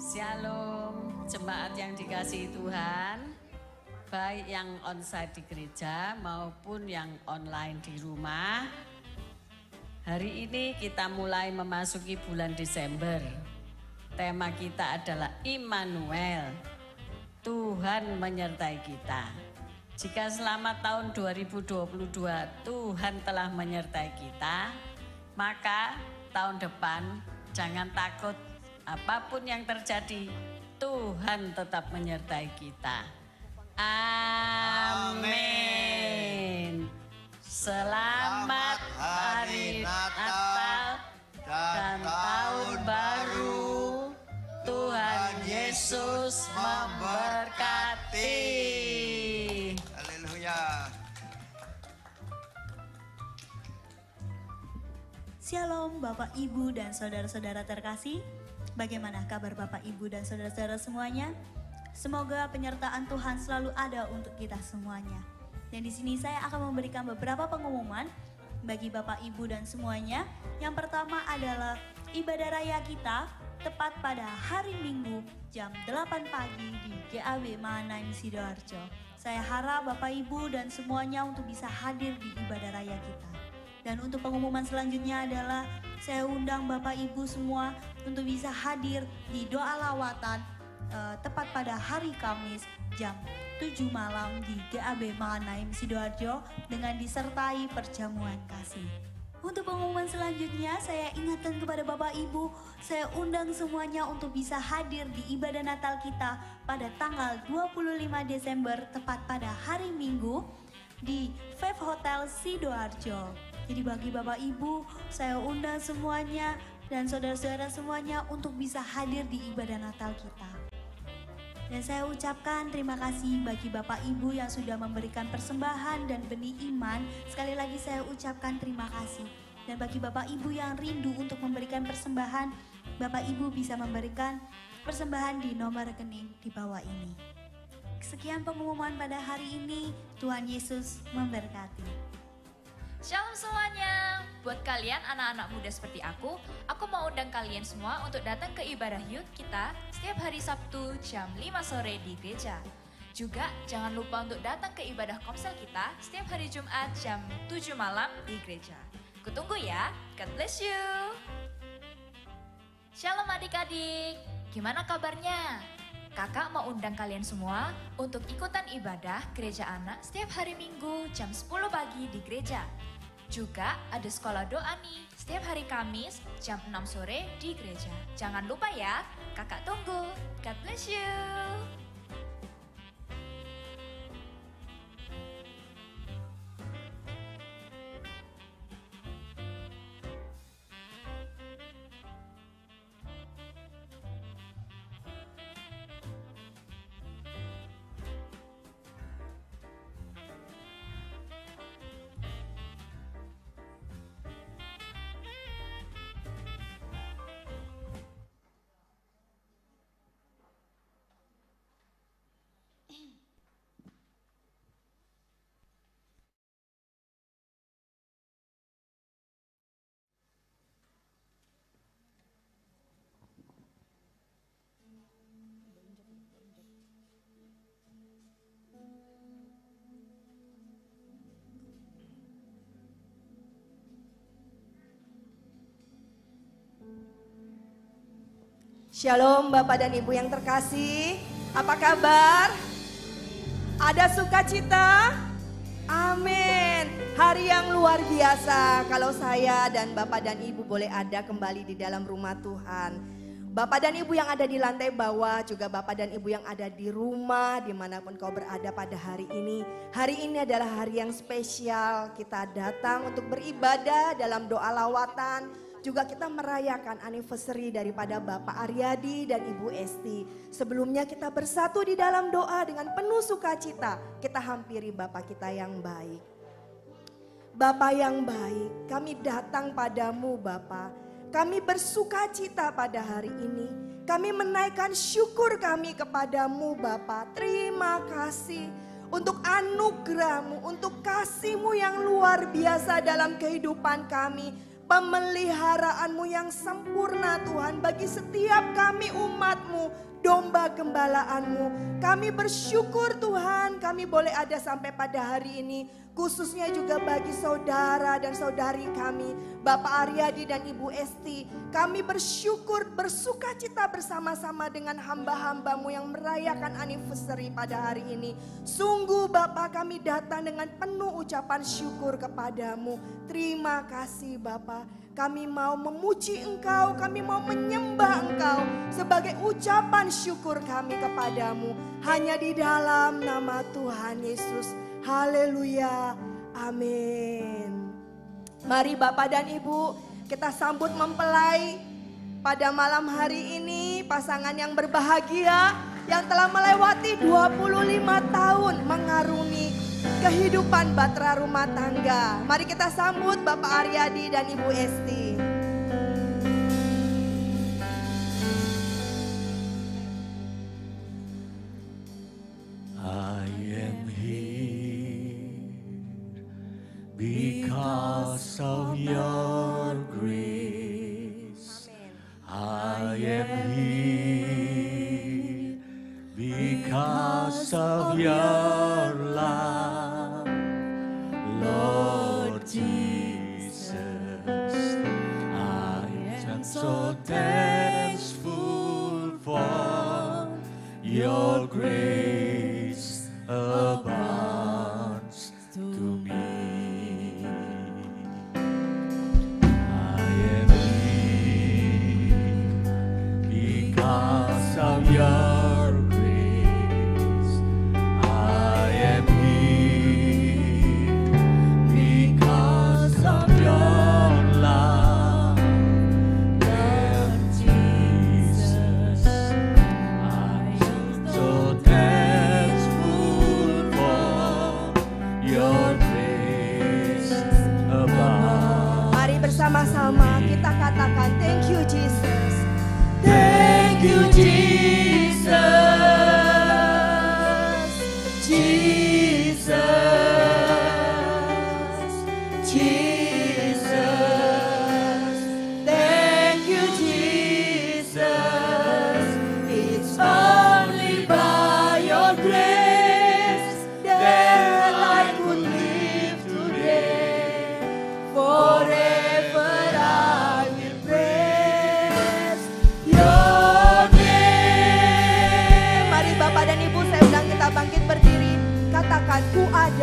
Shalom, jemaat yang dikasihi Tuhan, baik yang onsite di gereja maupun yang online di rumah. Hari ini kita mulai memasuki bulan Desember. Tema kita adalah Immanuel, Tuhan menyertai kita. Jika selama tahun 2022 Tuhan telah menyertai kita, maka tahun depan jangan takut. Apapun yang terjadi, Tuhan tetap menyertai kita. Amin. Selamat hari Natal dan tahun baru. Tuhan Yesus memberkati. Haleluya. Shalom Bapak, Ibu, dan saudara-saudara terkasih. Bagaimana kabar Bapak, Ibu, dan saudara-saudara semuanya? Semoga penyertaan Tuhan selalu ada untuk kita semuanya. Dan di sini saya akan memberikan beberapa pengumuman bagi Bapak, Ibu, dan semuanya. Yang pertama adalah ibadah raya kita tepat pada hari Minggu jam 8 pagi di GAW Mahanaim Sidoarjo. Saya harap Bapak, Ibu, dan semuanya untuk bisa hadir di ibadah raya kita. Dan untuk pengumuman selanjutnya adalah saya undang Bapak Ibu semua untuk bisa hadir di doa lawatan tepat pada hari Kamis jam 7 malam di GAW Mahanaim Sidoarjo dengan disertai perjamuan kasih. Untuk pengumuman selanjutnya saya ingatkan kepada Bapak Ibu, saya undang semuanya untuk bisa hadir di ibadah Natal kita pada tanggal 25 Desember tepat pada hari Minggu di Five Hotel Sidoarjo. Jadi bagi Bapak Ibu, saya undang semuanya dan saudara-saudara semuanya untuk bisa hadir di ibadah Natal kita. Dan saya ucapkan terima kasih bagi Bapak Ibu yang sudah memberikan persembahan dan benih iman. Sekali lagi saya ucapkan terima kasih. Dan bagi Bapak Ibu yang rindu untuk memberikan persembahan, Bapak Ibu bisa memberikan persembahan di nomor rekening di bawah ini. Sekian pengumuman pada hari ini. Tuhan Yesus memberkati. Shalom semuanya. Buat kalian anak-anak muda seperti aku mau undang kalian semua untuk datang ke ibadah youth kita setiap hari Sabtu jam 5 sore di gereja. Juga jangan lupa untuk datang ke ibadah komsel kita setiap hari Jumat jam 7 malam di gereja. Kutunggu ya. God bless you. Shalom adik-adik. Gimana kabarnya? Kakak mau undang kalian semua untuk ikutan ibadah gereja anak setiap hari Minggu jam 10 pagi di gereja. Juga ada sekolah doa nih setiap hari Kamis jam 6 sore di gereja. Jangan lupa ya, kakak tunggu. God bless you. Shalom Bapak dan Ibu yang terkasih, apa kabar? Ada sukacita? Amin. Hari yang luar biasa kalau saya dan Bapak dan Ibu boleh ada kembali di dalam rumah Tuhan. Bapak dan Ibu yang ada di lantai bawah, juga Bapak dan Ibu yang ada di rumah, dimanapun kau berada pada hari ini. Hari ini adalah hari yang spesial, kita datang untuk beribadah dalam doa lawatan. Juga kita merayakan anniversary daripada Bapak Aryadi dan Ibu Esti. Sebelumnya kita bersatu di dalam doa dengan penuh sukacita. Kita hampiri Bapak kita yang baik. Bapak yang baik, kami datang padamu Bapak. Kami bersukacita pada hari ini. Kami menaikkan syukur kami kepadamu Bapak. Terima kasih untuk anugerah-Mu, untuk kasih-Mu yang luar biasa dalam kehidupan kami. Pemeliharaanmu yang sempurna Tuhan bagi setiap kami umat-Mu Tuhanmu, domba gembalaanmu. Kami bersyukur Tuhan, kami boleh ada sampai pada hari ini. Khususnya juga bagi saudara dan saudari kami, Bapak Aryadi dan Ibu Esti. Kami bersyukur, bersuka cita bersama-sama dengan hamba-hambamu yang merayakan anniversary pada hari ini. Sungguh Bapak, kami datang dengan penuh ucapan syukur kepadamu. Terima kasih Bapak. Kami mau memuji Engkau, kami mau menyembah Engkau sebagai ucapan syukur kami kepadamu. Hanya di dalam nama Tuhan Yesus. Haleluya, amin. Mari Bapak dan Ibu, kita sambut mempelai pada malam hari ini, pasangan yang berbahagia yang telah melewati 25 tahun mengarungi kehidupan bahtera rumah tangga. Mari kita sambut Bapak Aryadi dan Ibu Esti. Because of your grace, I am here. Because of your love, Lord Jesus, I am so thankful for your grace abounds to me. Of your grace, I am here. Because of your love, Lord Jesus, I am so thankful for your grace above. Mari bersama-sama kita katakan thank you Jesus. Thank you, Jesus, Jesus, Jesus. Thank you, Jesus. It's only by your grace that I could live today. Forever I will praise your name. Mari Bapak dan Ibu, saya undang kita bangkit berdiri. Katakan ku ada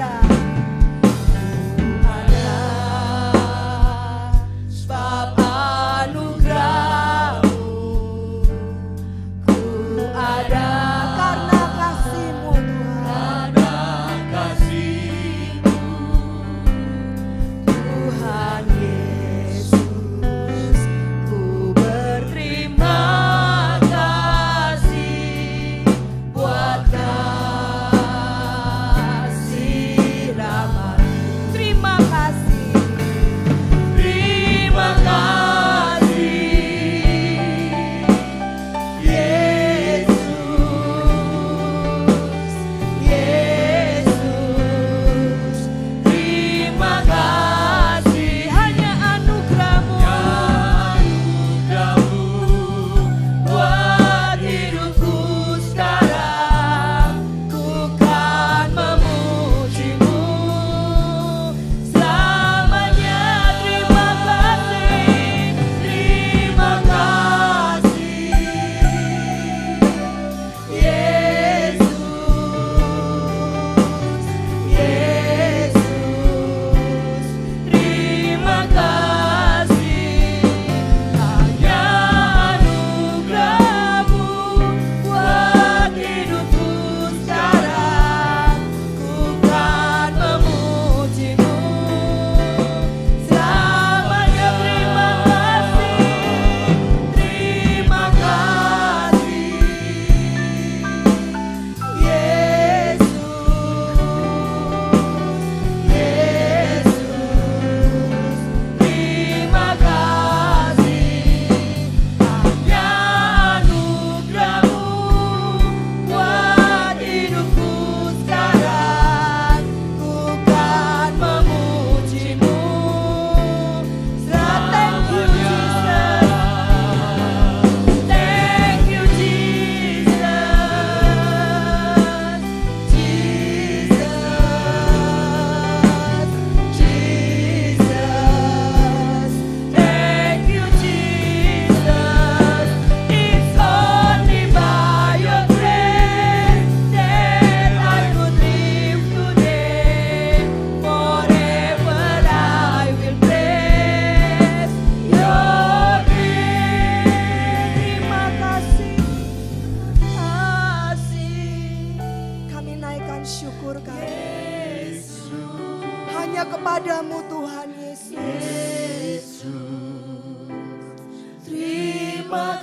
Terima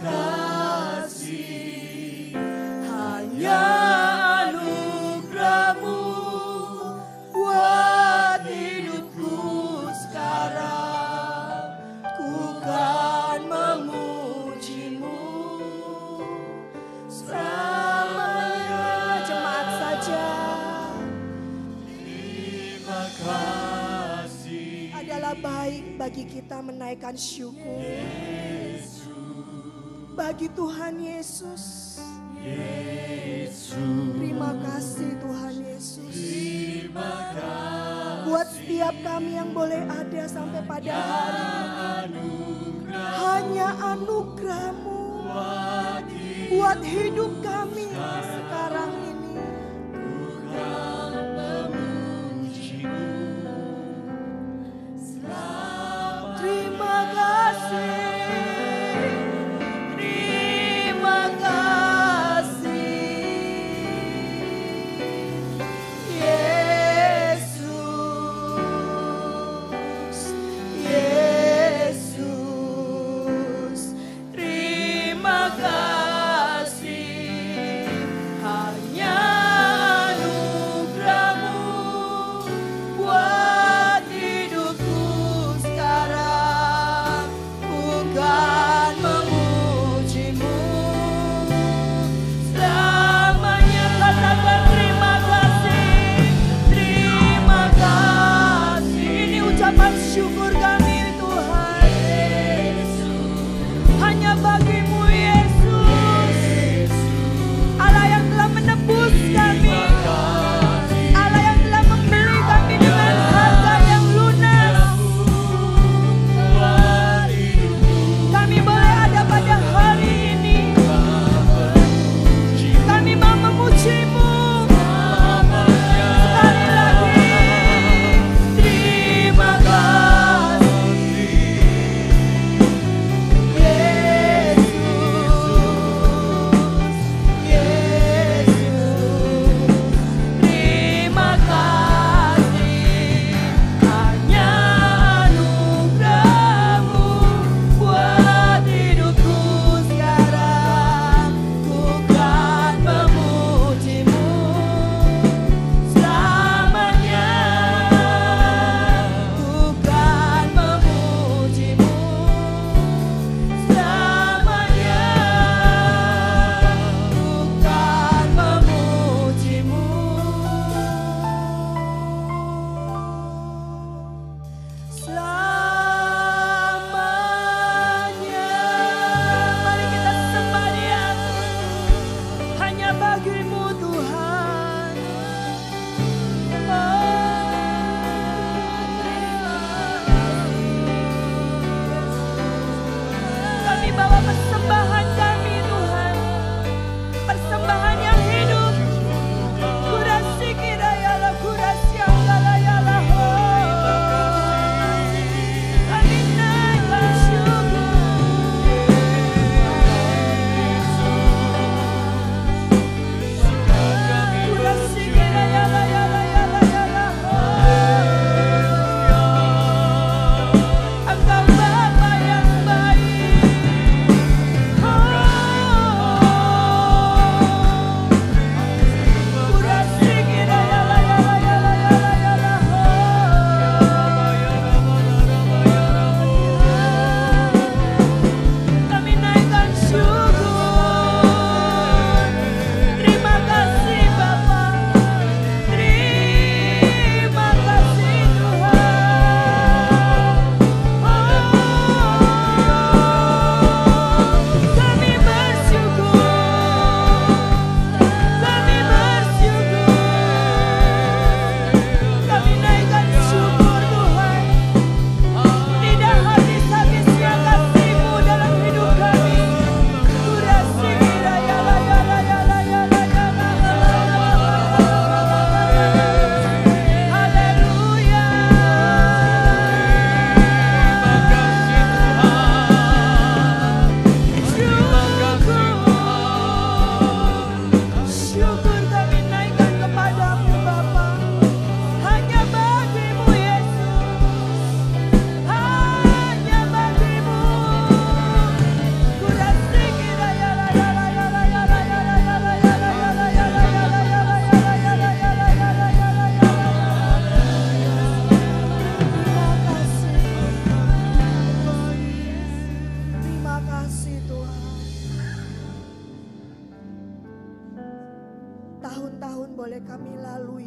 kasih, hanya anugerah-Mu buat hidupku sekarang. Ku kan memuji-Mu selamanya. Jemaat saja. Terima kasih. Adalah baik bagi kita menaikkan syukur bagi Tuhan Yesus. Terima kasih Tuhan Yesus. Buat setiap kami yang boleh ada sampai pada hari ini. Hanya anugerah-Mu buat hidup kami sekarang ini. Terima kasih. Ku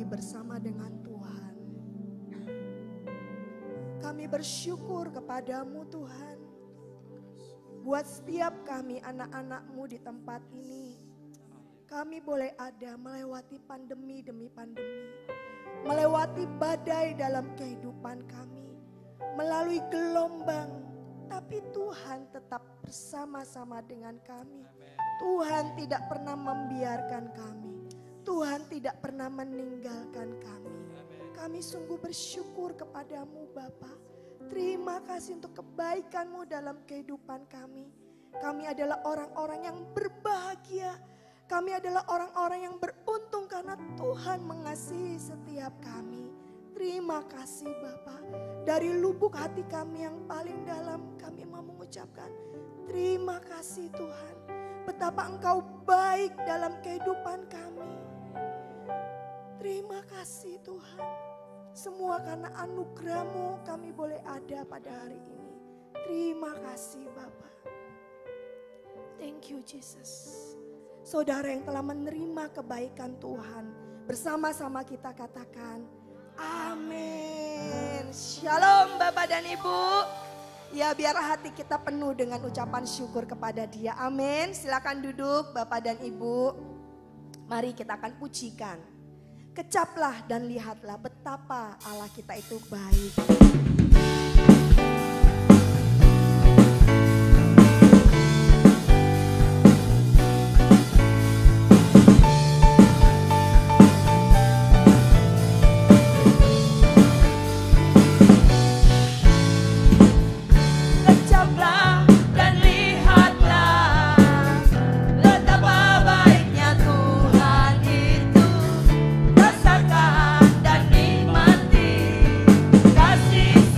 bersama dengan Tuhan. Kami bersyukur kepadamu Tuhan. Buat setiap kami anak-anak-mu di tempat ini. Kami boleh ada melewati pandemi demi pandemi. Melewati badai dalam kehidupan kami. Melalui gelombang. Tapi Tuhan tetap bersama-sama dengan kami. Tuhan tidak pernah membiarkan kami. Tuhan tidak pernah meninggalkan kami. Kami sungguh bersyukur kepadamu Bapa. Terima kasih untuk kebaikan-Mu dalam kehidupan kami. Kami adalah orang-orang yang berbahagia. Kami adalah orang-orang yang beruntung karena Tuhan mengasihi setiap kami. Terima kasih Bapa. Dari lubuk hati kami yang paling dalam kami mau mengucapkan terima kasih Tuhan. Betapa Engkau baik dalam kehidupan kami. Terima kasih Tuhan. Semua karena anugerah-Mu kami boleh ada pada hari ini. Terima kasih Bapa. Thank you Jesus. Saudara yang telah menerima kebaikan Tuhan, bersama-sama kita katakan amin. Shalom Bapak dan Ibu. Ya, biar hati kita penuh dengan ucapan syukur kepada Dia. Amin. Silakan duduk Bapak dan Ibu. Mari kita akan pujikan. Kecaplah dan lihatlah betapa Allah kita itu baik. Kasih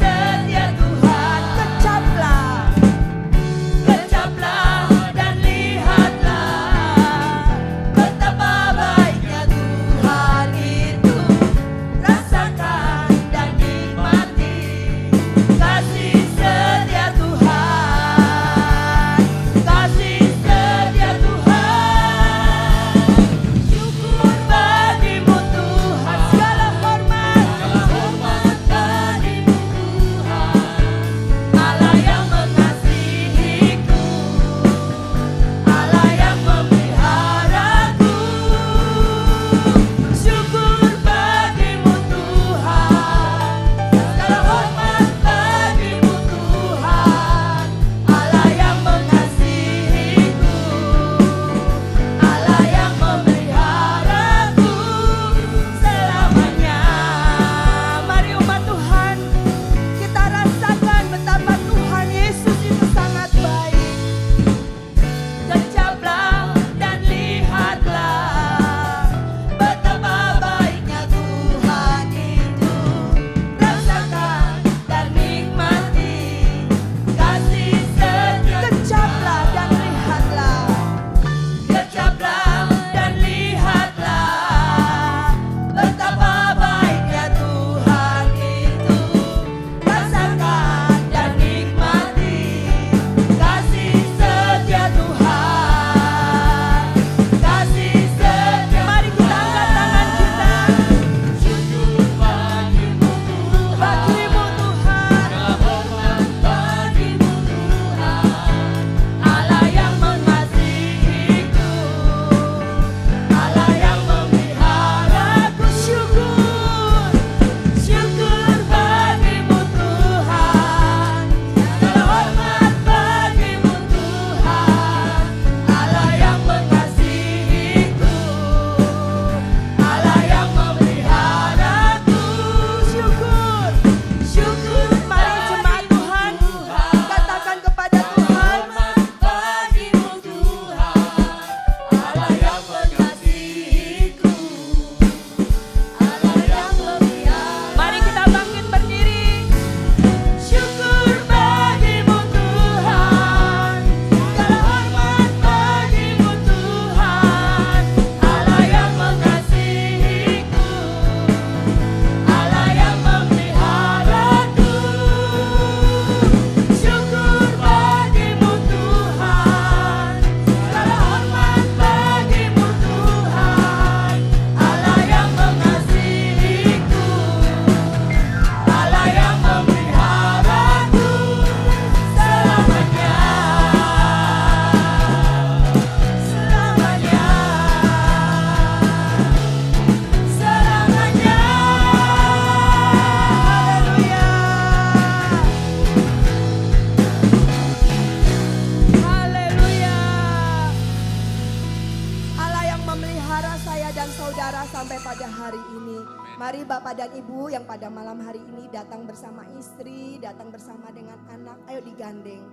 sampai pada hari ini. Mari Bapak dan Ibu yang pada malam hari ini datang bersama istri, datang bersama dengan anak, ayo digandeng.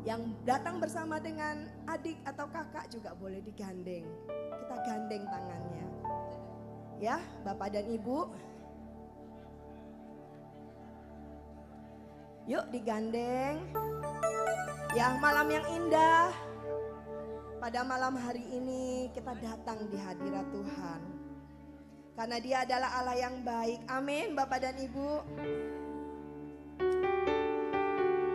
Yang datang bersama dengan adik atau kakak juga boleh digandeng. Kita gandeng tangannya. Ya, Bapak dan Ibu. Yuk digandeng. Ya, malam yang indah. Pada malam hari ini kita datang di hadirat Tuhan. Karena Dia adalah Allah yang baik. Amin, Bapak dan Ibu.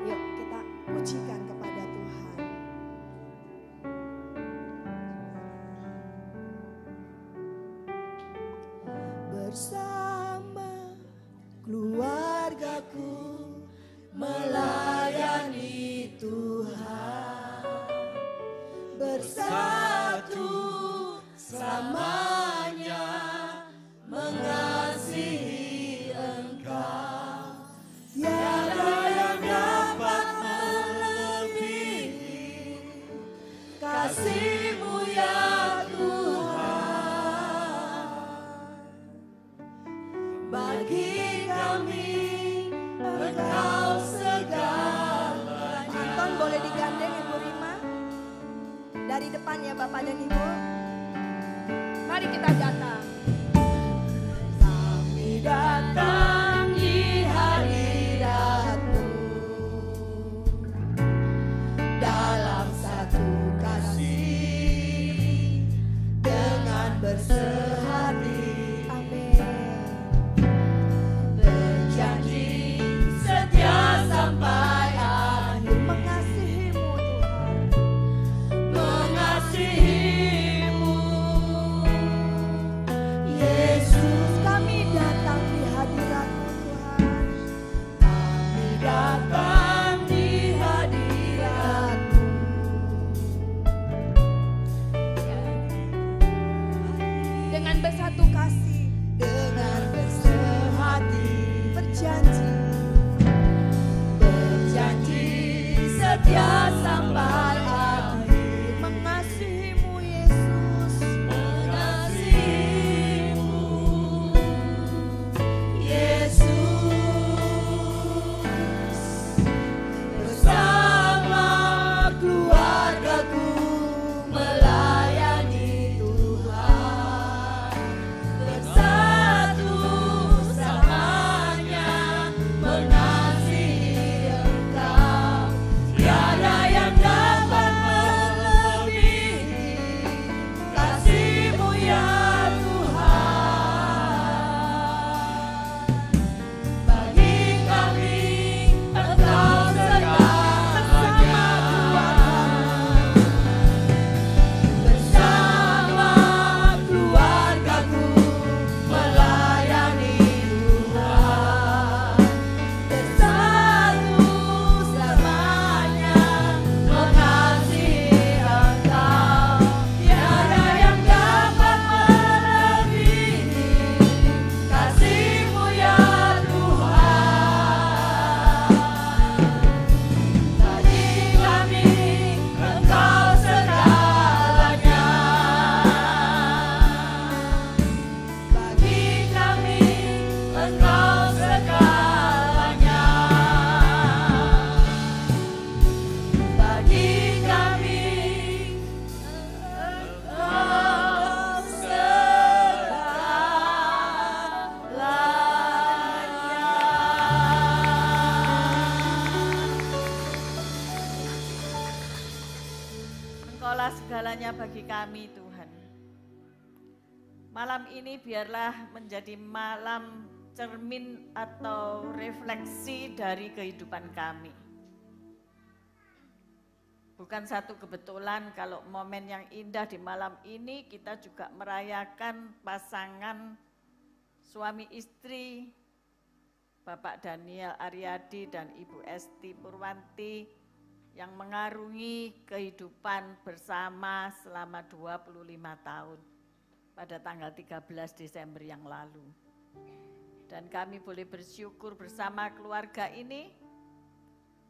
Yuk kita pujikan kepada Tuhan. Bersama keluargaku melayani Tuhan, bersatu selamanya mengasihi Engkau. Tiada yang dapat melebihi kasih-Mu ya Tuhan. Bagi kami Engkau segalanya. Anton boleh digandeng Ibu Rima. Dari depan ya Bapak dan Ibu. Mari kita datang. Kami datang di hadirat-Mu dalam satu kasih dengan bersehati. Amin. Berjanji setia sampai akhir mengasihi-Mu Tuhan. Mengasihi-Mu Yesus, kami datang di hadirat-Mu Tuhan. Kami datang di hadirat-Mu dengan bersatu kasih, dengan bersehati, berjanji setia sampai akhir mengasihi-Mu Yesus, mengasihi-Mu Yesus. Bersama keluargaku melayani Tuhan, bersatu selamanya mengasihi Engkau. Tiada yang dapat melebihi kasih-Mu ya Tuhan. Bagi kami Engkau segalanya. Bersama keluargaku melayani Tuhan, bersatu selamanya mengasihi Engkau. Tiada yang dapat melebihi kasih-Mu ya Tuhan. Bagi kami Engkau segalanya. Bagi kami Engkau segalanya. Bagi kami Engkau segalanya. Engkaulah segalanya bagi kami Tuhan. Malam ini biarlah menjadi malam cermin atau refleksi dari kehidupan kami. Bukan satu kebetulan kalau momen yang indah di malam ini kita juga merayakan pasangan suami istri Bapak Daniel Aryadi dan Ibu Esti Purwanti yang mengarungi kehidupan bersama selama 25 tahun pada tanggal 13 Desember yang lalu. Dan kami boleh bersyukur bersama keluarga ini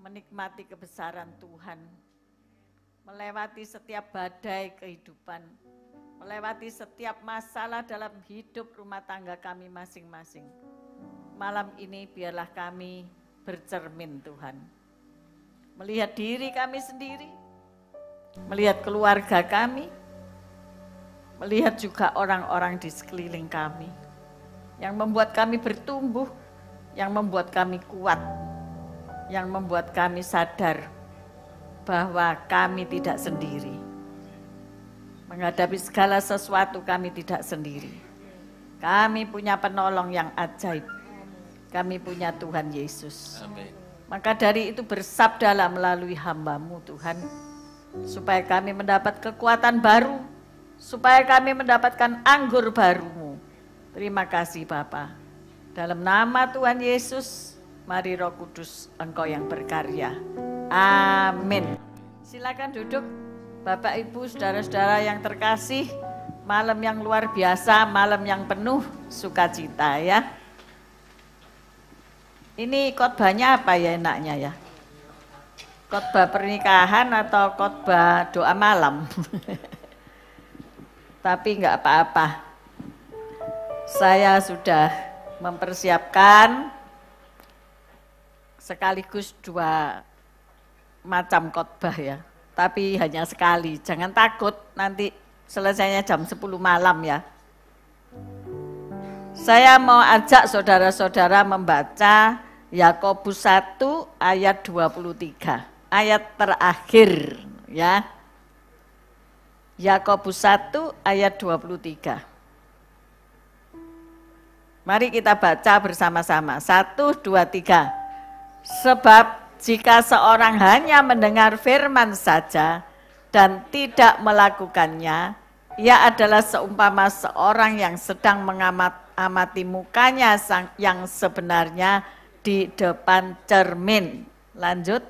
menikmati kebesaran Tuhan, melewati setiap badai kehidupan melewati setiap masalah dalam hidup rumah tangga kami masing-masing. Malam ini biarlah kami bercermin Tuhan. Melihat diri kami sendiri, melihat keluarga kami, melihat juga orang-orang di sekeliling kami, yang membuat kami bertumbuh, yang membuat kami kuat, yang membuat kami sadar bahwa kami tidak sendiri. Menghadapi segala sesuatu kami tidak sendiri. Kami punya penolong yang ajaib. Kami punya Tuhan Yesus. Amin. Maka dari itu bersabdalah melalui hamba-Mu Tuhan, supaya kami mendapat kekuatan baru, supaya kami mendapatkan anggur baru-Mu. Terima kasih Bapa. Dalam nama Tuhan Yesus, mari Roh Kudus Engkau yang berkarya. Amin. Silakan duduk Bapak Ibu, saudara-saudara yang terkasih. Malam yang luar biasa, malam yang penuh sukacita ya. Ini khotbahnya apa ya enaknya ya? Khotbah pernikahan atau khotbah doa malam? Tapi enggak apa-apa. Saya sudah mempersiapkan sekaligus 2 macam khotbah ya, tapi hanya sekali. Jangan takut, nanti selesainya jam 10 malam ya. Saya mau ajak saudara-saudara membaca Yakobus 1 ayat 23, ayat terakhir ya. Yakobus 1 ayat 23. Mari kita baca bersama-sama. 1, 2, 3. Sebab jika seorang hanya mendengar firman saja dan tidak melakukannya, ia adalah seumpama seorang yang sedang mengamati mukanya yang sebenarnya di depan cermin. Lanjut.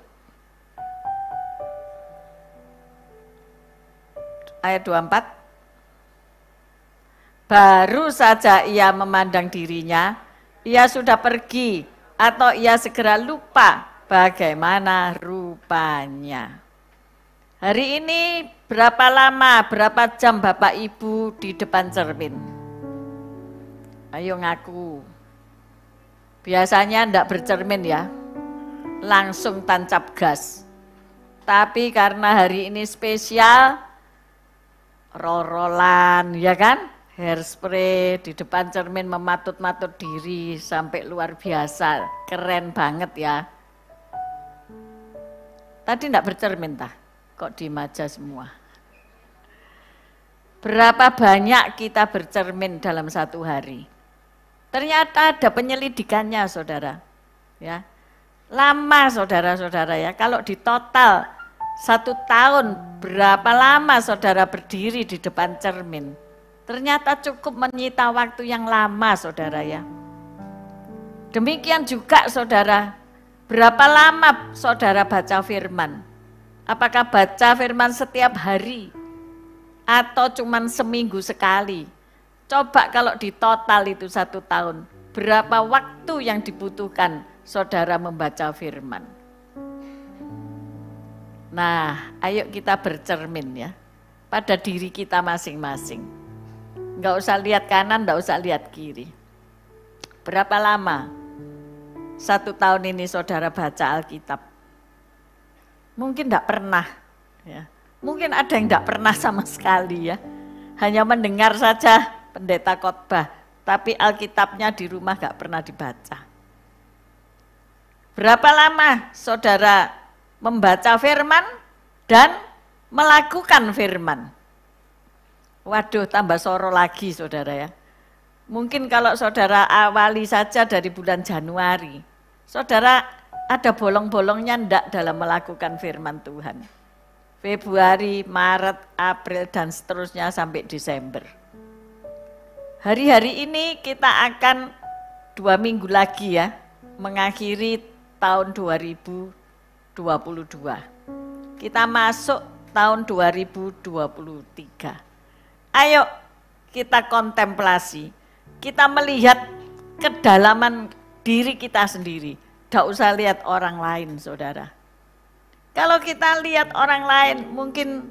Ayat 24. Baru saja ia memandang dirinya, ia sudah pergi atau ia segera lupa bagaimana rupanya. Hari ini berapa lama, berapa jam Bapak Ibu di depan cermin? Ayo ngaku. Biasanya enggak bercermin ya, langsung tancap gas. Tapi karena hari ini spesial, rorolan ya kan? Hairspray di depan cermin, mematut-matut diri sampai luar biasa, keren banget ya. Tadi enggak bercermin tah, kok diem aja semua. Berapa banyak kita bercermin dalam satu hari? Ternyata ada penyelidikannya saudara. Ya, lama saudara-saudara ya, kalau di total 1 tahun berapa lama saudara berdiri di depan cermin? Ternyata cukup menyita waktu yang lama saudara ya. Demikian juga saudara, berapa lama saudara baca firman? Apakah baca firman setiap hari? Atau cuman seminggu sekali? Coba kalau di total itu 1 tahun, berapa waktu yang dibutuhkan saudara membaca firman? Nah, ayo kita bercermin ya, pada diri kita masing-masing. Enggak usah lihat kanan, enggak usah lihat kiri. Berapa lama 1 tahun ini saudara baca Alkitab? Mungkin enggak pernah ya. Mungkin ada yang enggak pernah sama sekali ya. Hanya mendengar saja pendeta khotbah, tapi Alkitabnya di rumah enggak pernah dibaca. Berapa lama saudara membaca firman dan melakukan firman? Waduh, tambah soro lagi saudara ya. Mungkin kalau saudara awali saja dari bulan Januari, saudara ada bolong-bolongnya enggak dalam melakukan firman Tuhan. Februari, Maret, April, dan seterusnya sampai Desember. Hari-hari ini kita akan 2 minggu lagi ya, mengakhiri tahun 2022. Kita masuk tahun 2023. Ayo kita kontemplasi, kita melihat kedalaman diri kita sendiri. Tidak usah lihat orang lain saudara. Kalau kita lihat orang lain mungkin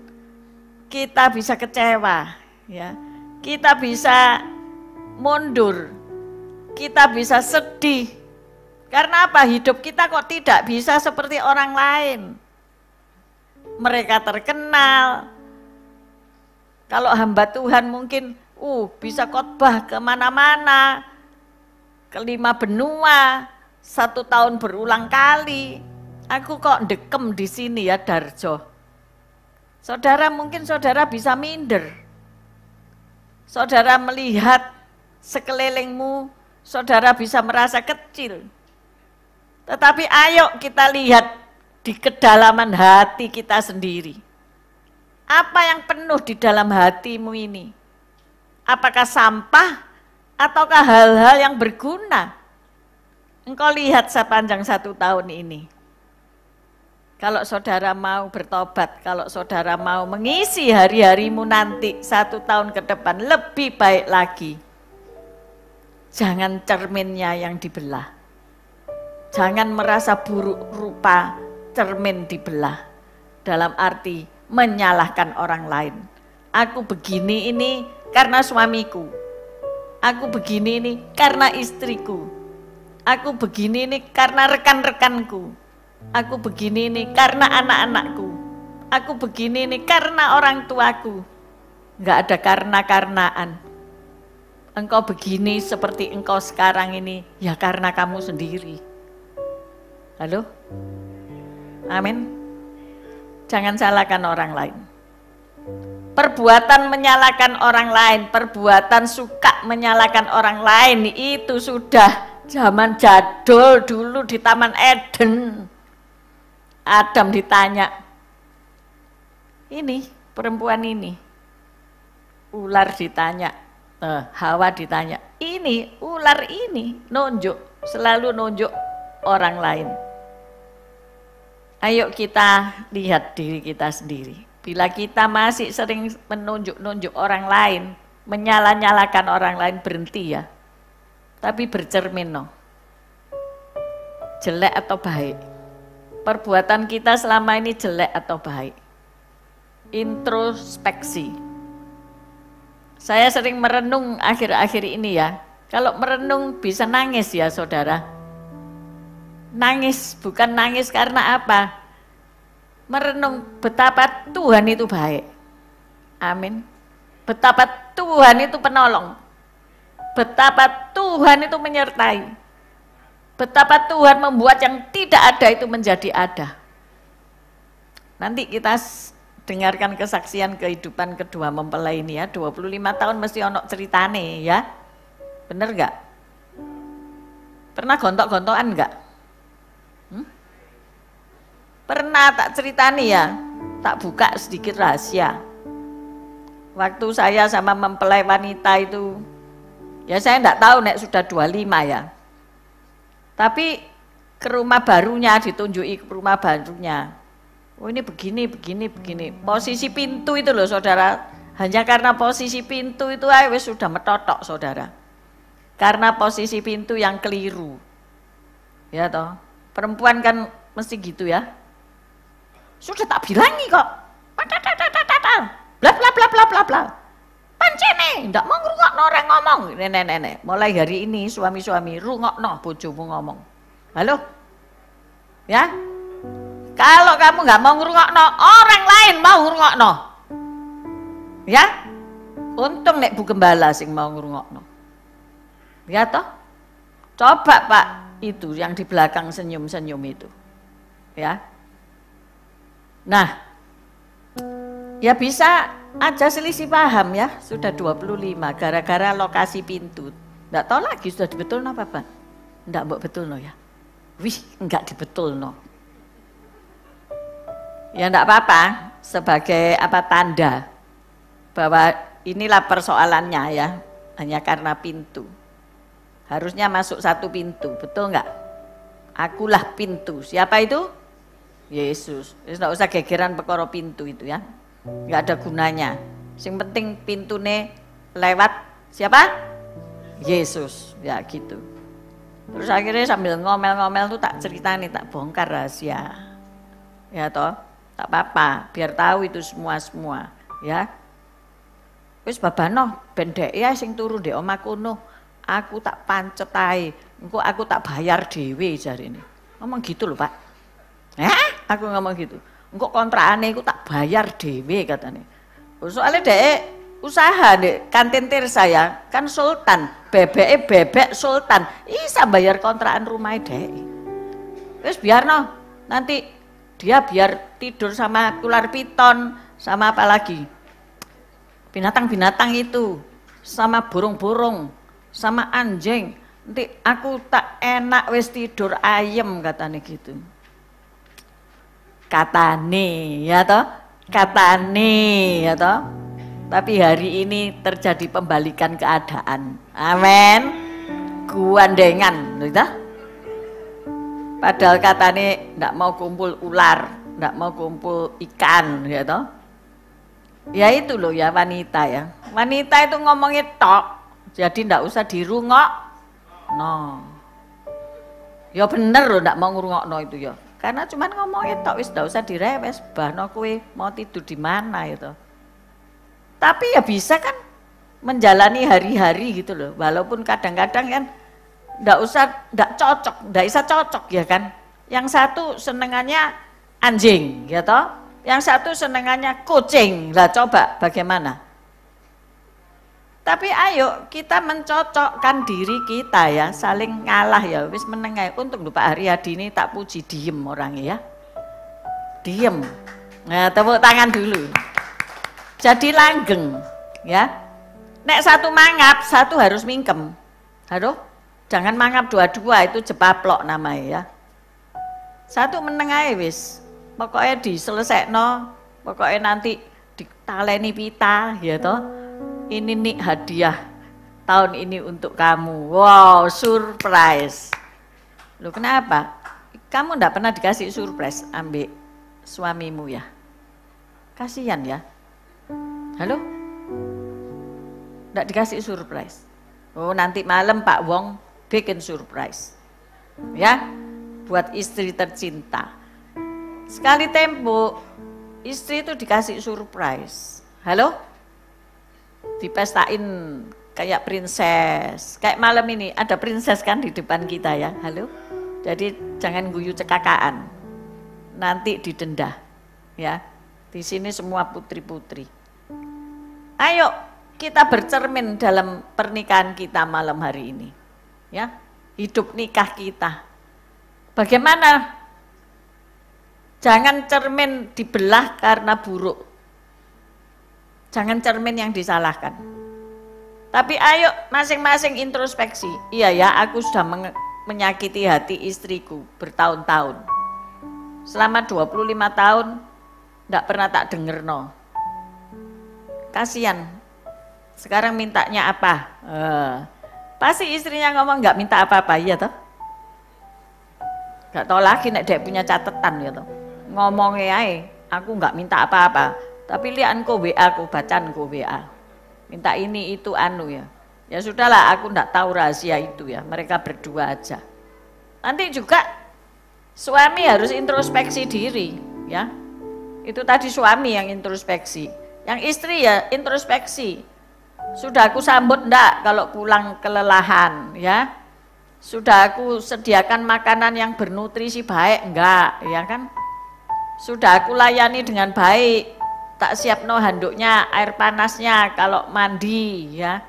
kita bisa kecewa. ya. Kita bisa mundur, kita bisa sedih. Karena apa? Hidup kita kok tidak bisa seperti orang lain. Mereka terkenal. Kalau hamba Tuhan mungkin bisa khotbah kemana-mana, ke 5 benua, 1 tahun berulang kali. Aku kok dekem di sini ya Darjo. Saudara mungkin saudara bisa minder. Saudara melihat sekelilingmu, saudara bisa merasa kecil. Tetapi ayo kita lihat di kedalaman hati kita sendiri. Apa yang penuh di dalam hatimu ini? Apakah sampah ataukah hal-hal yang berguna? Engkau lihat sepanjang 1 tahun ini. Kalau saudara mau bertobat, kalau saudara mau mengisi hari-harimu nanti 1 tahun ke depan lebih baik lagi. Jangan cerminnya yang dibelah. Jangan merasa buruk rupa cermin dibelah. Dalam arti menyalahkan orang lain. Aku begini ini karena suamiku. Aku begini ini karena istriku. Aku begini ini karena rekan-rekanku. Aku begini ini karena anak-anakku. Aku begini ini karena orang tuaku. Enggak ada karena-karnaan. Engkau begini seperti engkau sekarang ini ya karena kamu sendiri. Halo? Amin. Jangan salahkan orang lain. Perbuatan menyalahkan orang lain, perbuatan suka menyalahkan orang lain itu sudah zaman jadul dulu di Taman Eden. Adam ditanya, ini perempuan ini. Ular ditanya, Hawa ditanya, ini ular ini nunjuk, selalu nunjuk orang lain. Ayo kita lihat diri kita sendiri. Bila kita masih sering menunjuk-nunjuk orang lain, menyalah-nyalakan orang lain, berhenti ya. Tapi bercermin no. Jelek atau baik? Perbuatan kita selama ini jelek atau baik? Introspeksi. Saya sering merenung akhir-akhir ini ya. Kalau merenung bisa nangis ya saudara. Nangis, bukan nangis karena apa? Merenung betapa Tuhan itu baik. Amin. Betapa Tuhan itu penolong. Betapa Tuhan itu menyertai. Betapa Tuhan membuat yang tidak ada itu menjadi ada. Nanti kita dengarkan kesaksian kehidupan kedua mempelai ini ya. 25 tahun mesti ono ceritane ya. Bener gak? Pernah gontok-gontokan gak? Pernah tak ceritani ya, tak buka sedikit rahasia. Waktu saya sama mempelai wanita itu, ya saya enggak tahu nek sudah 25 ya. Tapi ke rumah barunya, ditunjuki ke rumah barunya. Oh ini begini. Posisi pintu itu loh saudara, hanya karena posisi pintu itu wis sudah metotok saudara. Karena posisi pintu yang keliru. Ya toh, perempuan kan mesti gitu ya. Sudah tak bilangi kok. Bla bla bla bla bla bla. Pancene ndak mau ngrungokno orang ngomong. Nenek-nenek, mulai hari ini suami-suami rungokno bojomu ngomong. Halo? Ya? Kalau kamu nggak mau ngrungokno, orang lain mau ngrungokno. Ya? Untung nek Bu Gembala sing mau ngrungokno. Ya toh? Coba Pak, itu yang di belakang senyum-senyum itu. Ya. Nah, ya bisa aja selisih paham ya, sudah 25 gara-gara lokasi pintu. Nggak tahu lagi sudah dibetul apa Pak? Nggak mbok betul no ya. Wih, enggak dibetul no. Ya enggak apa-apa, sebagai apa tanda bahwa inilah persoalannya ya, hanya karena pintu. Harusnya masuk 1 pintu, betul enggak? Akulah pintu. Siapa itu? Yesus. Tidak usah gegeran perkara pintu itu ya. Enggak ada gunanya. Yang penting pintune lewat siapa? Yesus. Ya gitu. Terus akhirnya sambil ngomel-ngomel tuh tak ceritani, tak bongkar rahasia. Ya toh, tak apa-apa, biar tahu itu semua ya. Wis babano ben dhek ya sing turu ndek omah kono. Aku tak pancet ae. Engko aku tak bayar dhewe jarine. Ngomong gitu lho, Pak. Aku ngomong gitu. Engko kontrakane iku tak bayar dhewe katane. Soalnya dhek usaha ndek kantin Tirsa ya, kan sultan, bebek sultan. Isa bayar kontrakan rumah dhek. Wis biarno, nanti dia biar tidur sama ular piton, sama apa lagi? Binatang-binatang itu, sama burung-burung, sama anjing. Nanti aku tak enak wis tidur ayem katane gitu. Katane ya toh, tapi hari ini terjadi pembalikan keadaan. Amin. Guandengan, gitu. Padahal katane ndak mau kumpul ular, ndak mau kumpul ikan, ya toh. Ya itu loh ya wanita ya. Wanita itu ngomongnya tok, jadi ndak usah dirungok. No. Ya bener loh ndak mau ngurungokno itu ya. Karena cuman ngomongnya tok wis ndak usah direwes, bahno kowe mau tidur di mana itu. Tapi ya bisa kan menjalani hari-hari gitu loh. Walaupun kadang-kadang kan ndak bisa cocok ya kan. Yang satu senengannya anjing ya toh. Yang satu senengannya kucing. Lah coba bagaimana? Tapi ayo kita mencocokkan diri kita ya, saling ngalah ya, wis menengai. Untung Pak Haryadi ini tak puji diem orangnya ya. Diem. Nah, tepuk tangan dulu. Jadi langgeng ya. Nek satu mangap, satu harus mingkem. Aduh, jangan mangap dua-dua, itu jepaplok namanya ya. Satu menengai wis. Pokoknya diselesekno, pokoknya nanti ditaleni pita ya toh. Ini nih hadiah tahun ini untuk kamu. Wow, surprise. Loh kenapa? Kamu enggak pernah dikasih surprise ambil suamimu ya? Kasihan ya. Halo? Enggak dikasih surprise. Oh, nanti malam Pak Wong bikin surprise. Ya, buat istri tercinta. Sekali tempo istri itu dikasih surprise. Halo? Dipestain kayak princess. Kayak malam ini ada princess kan di depan kita ya. Halo? Jadi jangan guyu cekakaan. Nanti didenda. Ya. Di sini semua putri-putri. Ayo kita bercermin dalam pernikahan kita malam hari ini. Ya. Hidup nikah kita. Bagaimana? Jangan cermin dibelah karena buruk. Jangan cermin yang disalahkan. Tapi ayo masing-masing introspeksi. Iya ya, aku sudah menyakiti hati istriku bertahun-tahun. Selama 25 tahun enggak pernah tak denger no. Kasihan. Sekarang mintanya apa? Pasti istrinya ngomong enggak minta apa-apa, iya toh? Enggak tahu lagi nek dia punya catatan ya toh. Ngomongnya ae, aku enggak minta apa-apa. Tapi lihat ko WA, aku bacaan ko WA. Minta ini itu anu ya. Ya sudahlah, aku enggak tahu rahasia itu ya. Mereka berdua aja. Nanti juga suami harus introspeksi diri, ya. Itu tadi suami yang introspeksi. Yang istri ya introspeksi. Sudah aku sambut enggak kalau pulang kelelahan, ya. Sudah aku sediakan makanan yang bernutrisi baik enggak, ya kan? Sudah aku layani dengan baik. Tak siap no handuknya, air panasnya kalau mandi ya.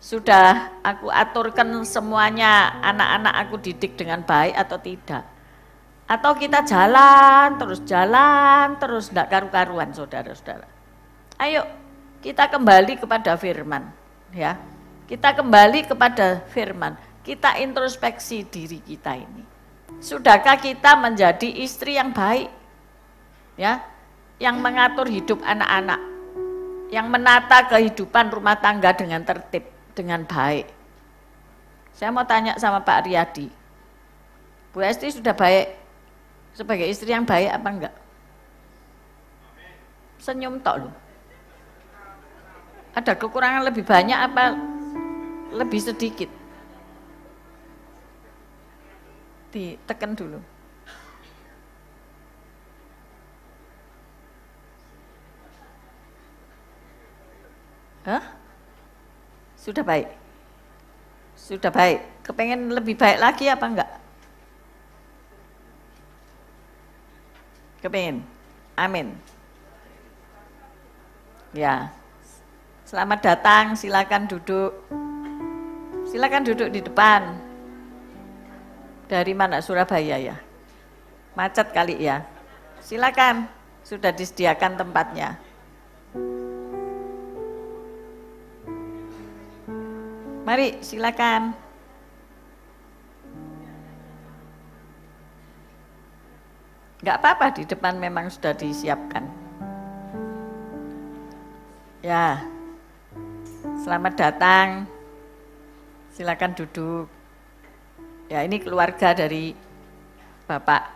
Sudah aku aturkan semuanya, anak-anak aku didik dengan baik atau tidak. Atau kita jalan terus, enggak karu-karuan saudara-saudara. Ayo kita kembali kepada firman ya. Kita kembali kepada firman. Kita introspeksi diri kita ini. Sudahkah kita menjadi istri yang baik? Ya. Yang mengatur hidup anak-anak, yang menata kehidupan rumah tangga dengan tertib, dengan baik. Saya mau tanya sama Pak Haryadi, Bu Esti sudah baik sebagai istri yang baik apa enggak? Senyum tok loh. Ada kekurangan lebih banyak apa lebih sedikit? Ditekan dulu. Hah? Sudah baik? Sudah baik. Kepengen lebih baik lagi apa enggak? Kepengen? Amin. Ya. Selamat datang, silakan duduk. Silakan duduk di depan. Dari mana? Surabaya ya? Macet kali ya? Silakan, sudah disediakan tempatnya. Mari, silakan. Enggak apa-apa, di depan memang sudah disiapkan. Ya, selamat datang. Silakan duduk. Ya, ini keluarga dari Bapak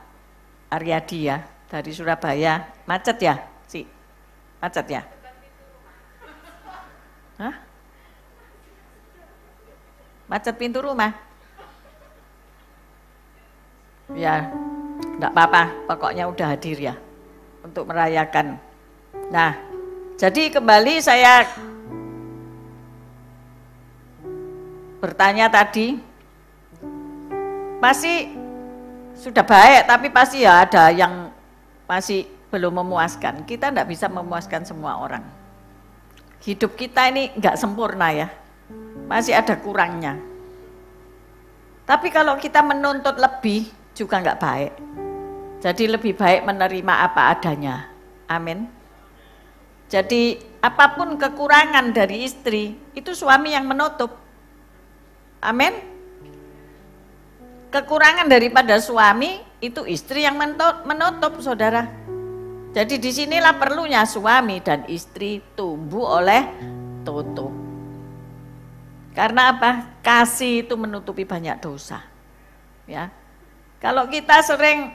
Aryadi ya, dari Surabaya. Macet ya, Si? Macet ya? Hah? Macet pintu rumah? Ya, enggak apa-apa, pokoknya udah hadir ya, untuk merayakan. Nah, jadi kembali saya bertanya tadi, pasti sudah baik, tapi pasti ya ada yang masih belum memuaskan. Kita enggak bisa memuaskan semua orang. Hidup kita ini enggak sempurna ya, masih ada kurangnya. Tapi kalau kita menuntut lebih juga enggak baik. Jadi lebih baik menerima apa adanya. Amin. Jadi apapun kekurangan dari istri, itu suami yang menutup. Amin. Kekurangan daripada suami, itu istri yang menutup, saudara. Jadi disinilah perlunya suami dan istri tumbuh oleh tutup. Karena apa? Kasih itu menutupi banyak dosa. Ya. Kalau kita sering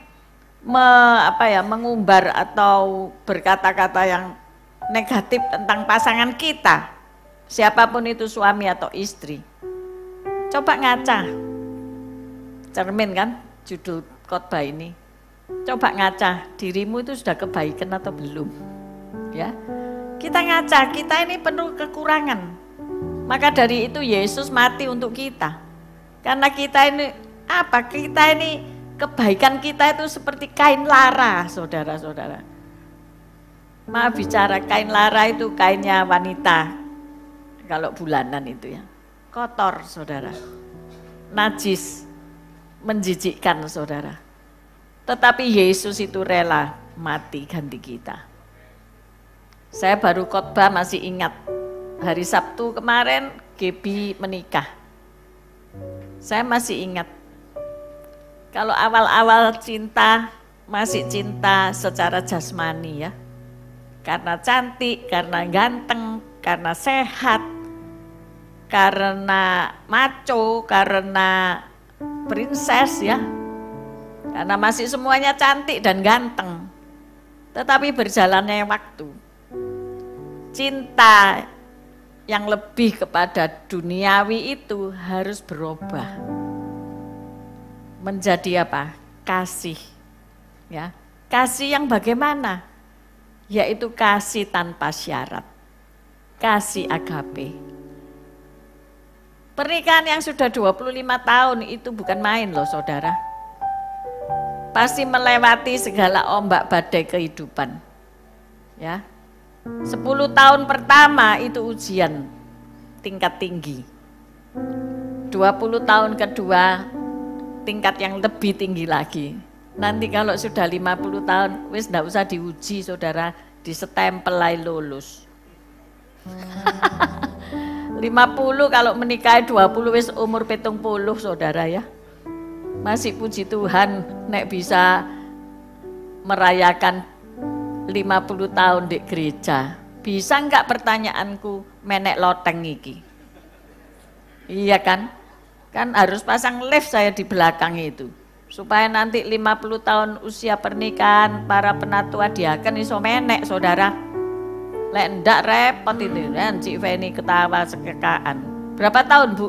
mengumbar atau berkata-kata yang negatif tentang pasangan kita, siapapun itu suami atau istri, coba ngaca, cermin kan judul khotbah ini. Coba ngaca, dirimu itu sudah kebaikan atau belum? Ya, kita ngaca, kita ini penuh kekurangan. Maka dari itu Yesus mati untuk kita. Karena kita ini apa? Kita ini kebaikan kita itu seperti kain lara, saudara-saudara. Maaf bicara, kain lara itu kainnya wanita. Kalau bulanan itu ya, kotor saudara, najis, menjijikkan saudara. Tetapi Yesus itu rela mati ganti kita. Saya baru khotbah masih ingat, hari Sabtu kemarin Gebi menikah. Saya masih ingat, kalau awal-awal cinta, masih cinta secara jasmani ya. Karena cantik, karena ganteng, karena sehat, karena maco, karena princess ya. Karena masih semuanya cantik dan ganteng. Tetapi berjalannya waktu, cinta yang lebih kepada duniawi itu harus berubah. Menjadi apa? Kasih. Ya. Kasih yang bagaimana? Yaitu kasih tanpa syarat. Kasih agape. Pernikahan yang sudah 25 tahun itu bukan main loh saudara. Pasti melewati segala ombak badai kehidupan. Ya. 10 tahun pertama itu ujian tingkat tinggi. 20 tahun kedua tingkat yang lebih tinggi lagi. Nanti kalau sudah 50 tahun wis enggak usah diuji saudara, disetempel aja lulus. 50 kalau menikah 20 wis umur 70 saudara ya. Masih puji Tuhan nek bisa merayakan 50 tahun di gereja. Bisa enggak pertanyaanku menek loteng iki? Iya kan? Kan harus pasang lift saya di belakang itu. Supaya nanti 50 tahun usia pernikahan para penatua diaken iso menek saudara. Lek ndak repot itu kan Cik Feni ketawa sekekaan. Berapa tahun Bu?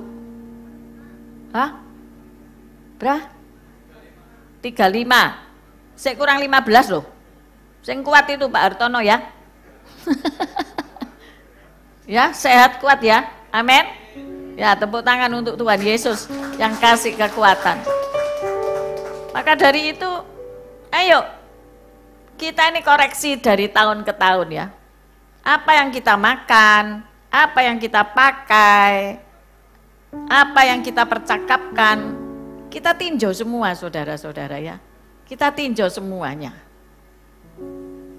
Hah? Berapa? 35. Sik kurang 15 loh. Sing kuat itu Pak Hartono ya. Ya, sehat kuat ya. Amin. Ya, tepuk tangan untuk Tuhan Yesus yang kasih kekuatan. Maka dari itu, ayo kita ini koreksi dari tahun ke tahun ya. Apa yang kita makan, apa yang kita pakai, apa yang kita percakapkan, kita tinjau semua saudara-saudara ya. Kita tinjau semuanya.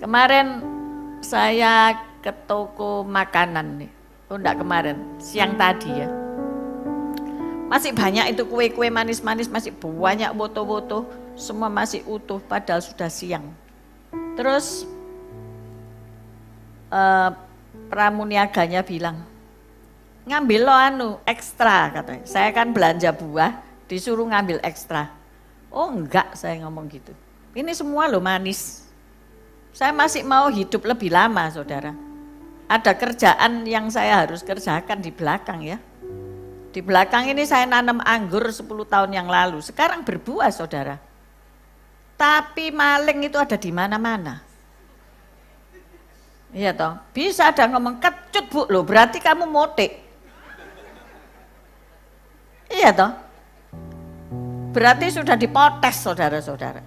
Kemarin saya ke toko makanan nih. Oh enggak kemarin, siang tadi ya. Masih banyak itu kue-kue manis-manis, masih banyak foto-foto, semua masih utuh padahal sudah siang. Terus pramuniaganya bilang, ngambil lo ekstra katanya. Saya kan belanja buah, disuruh ngambil ekstra. Oh enggak, saya ngomong gitu. Ini semua lo manis. Saya masih mau hidup lebih lama saudara. Ada kerjaan yang saya harus kerjakan di belakang ya. Di belakang ini saya nanam anggur 10 tahun yang lalu. Sekarang berbuah saudara. Tapi maling itu ada di mana-mana. Iya toh. Bisa ada ngomong kecut bu loh, berarti kamu motik. Iya toh. Berarti sudah dipotes saudara-saudara.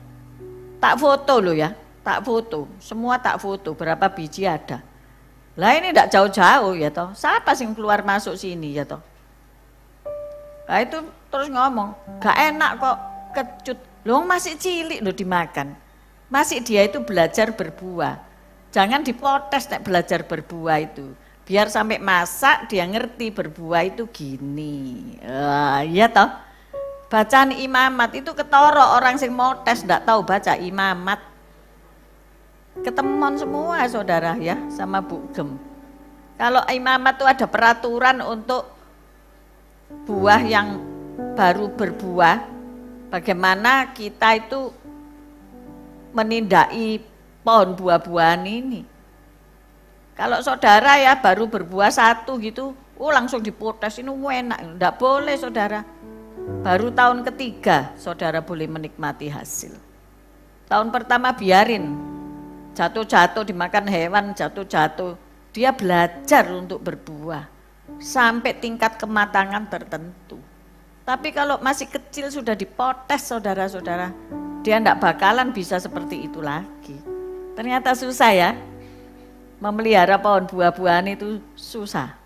Tak foto loh ya, tak foto. Semua tak foto, berapa biji ada. Lah ini tidak jauh-jauh ya toh. Siapa sih yang keluar masuk sini ya toh. Nah itu terus ngomong, gak enak kok kecut. Loh masih cilik loh dimakan. Masih dia itu belajar berbuah. Jangan dipotes nek belajar berbuah itu. Biar sampai masak dia ngerti berbuah itu gini. Iya toh. Bacaan imamat itu ketoro orang sing motes ndak tahu baca imamat. Ketemuan semua saudara ya sama Bu Gem. Kalau imamat itu ada peraturan untuk buah yang baru berbuah, bagaimana kita itu menindaki pohon buah-buahan ini. Kalau saudara ya baru berbuah satu gitu, langsung dipotes, ini enak, enggak boleh saudara. Baru tahun ketiga saudara boleh menikmati hasil. Tahun pertama biarin, jatuh-jatuh dimakan hewan, jatuh-jatuh. Dia belajar untuk berbuah. Sampai tingkat kematangan tertentu. Tapi kalau masih kecil sudah dipotes saudara-saudara, dia tidak bakalan bisa seperti itu lagi. Ternyata susah ya, memelihara pohon buah-buahan itu susah.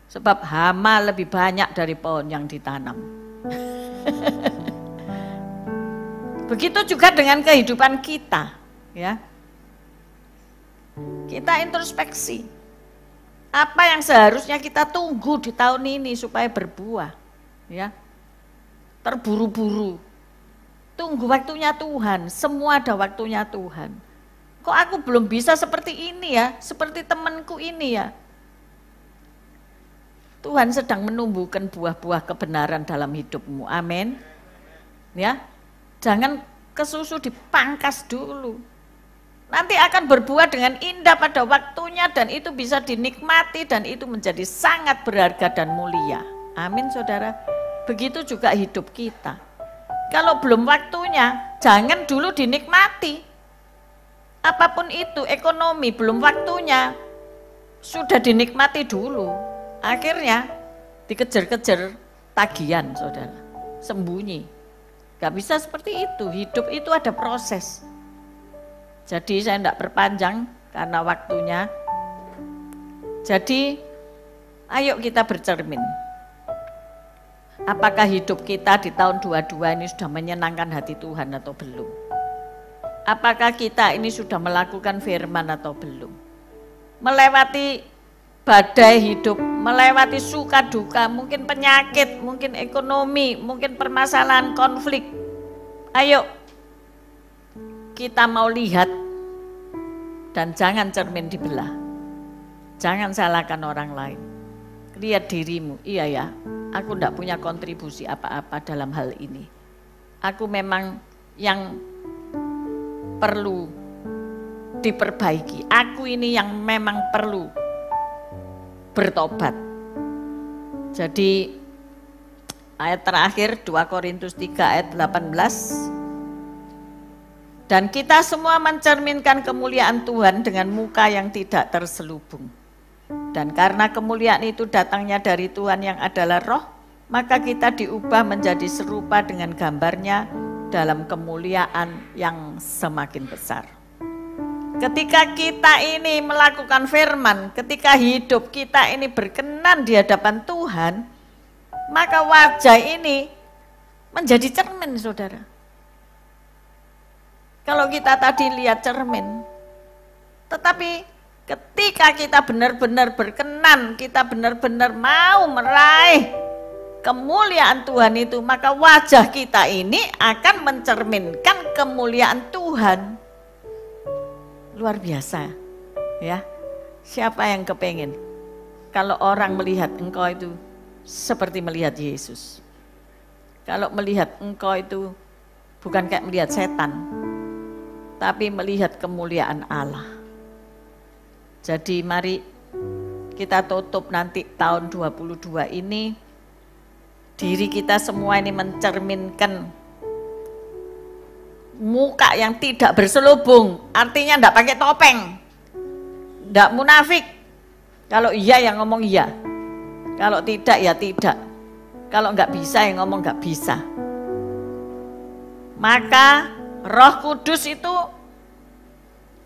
Sebab hama lebih banyak dari pohon yang ditanam. Begitu juga dengan kehidupan kita, ya. Kita introspeksi. Apa yang seharusnya kita tunggu di tahun ini supaya berbuah, ya. Terburu-buru. Tunggu waktunya Tuhan, semua ada waktunya Tuhan. Kok aku belum bisa seperti ini ya, seperti temanku ini ya. Tuhan sedang menumbuhkan buah-buah kebenaran dalam hidupmu, amin. Ya, jangan kesusu dipangkas dulu. Nanti akan berbuah dengan indah pada waktunya dan itu bisa dinikmati dan itu menjadi sangat berharga dan mulia. Amin saudara. Begitu juga hidup kita. Kalau belum waktunya, jangan dulu dinikmati. Apapun itu, ekonomi belum waktunya, sudah dinikmati dulu. Akhirnya dikejar-kejar tagihan saudara. Sembunyi. Gak bisa seperti itu, hidup itu ada proses. Jadi saya tidak perpanjang karena waktunya. Jadi ayo kita bercermin. Apakah hidup kita di tahun 22 ini sudah menyenangkan hati Tuhan atau belum? Apakah kita ini sudah melakukan firman atau belum? Melewati badai hidup, melewati suka duka, mungkin penyakit, mungkin ekonomi, mungkin permasalahan konflik. Ayo kita mau lihat dan jangan cermin dibelah. Jangan salahkan orang lain. Lihat dirimu, iya ya, aku tidak punya kontribusi apa-apa dalam hal ini. Aku memang yang perlu diperbaiki. Aku ini yang memang perlu bertobat. Jadi ayat terakhir 2 Korintus 3 ayat 18. Dan kita semua mencerminkan kemuliaan Tuhan dengan muka yang tidak terselubung. Dan karena kemuliaan itu datangnya dari Tuhan yang adalah roh, maka kita diubah menjadi serupa dengan gambarnya dalam kemuliaan yang semakin besar. Ketika kita ini melakukan firman, ketika hidup kita ini berkenan di hadapan Tuhan, maka wajah ini menjadi cermin, saudara. Kalau kita tadi lihat cermin, tetapi ketika kita benar-benar berkenan, kita benar-benar mau meraih kemuliaan Tuhan itu, maka wajah kita ini akan mencerminkan kemuliaan Tuhan. Luar biasa, ya. Siapa yang kepengen kalau orang melihat engkau itu seperti melihat Yesus? Kalau melihat engkau itu bukan kayak melihat setan, tapi melihat kemuliaan Allah. Jadi mari kita tutup nanti tahun 22 ini, diri kita semua ini mencerminkan muka yang tidak berselubung, artinya enggak pakai topeng, enggak munafik. Kalau iya yang ngomong iya, kalau tidak ya tidak, kalau enggak bisa yang ngomong enggak bisa. Maka Roh Kudus itu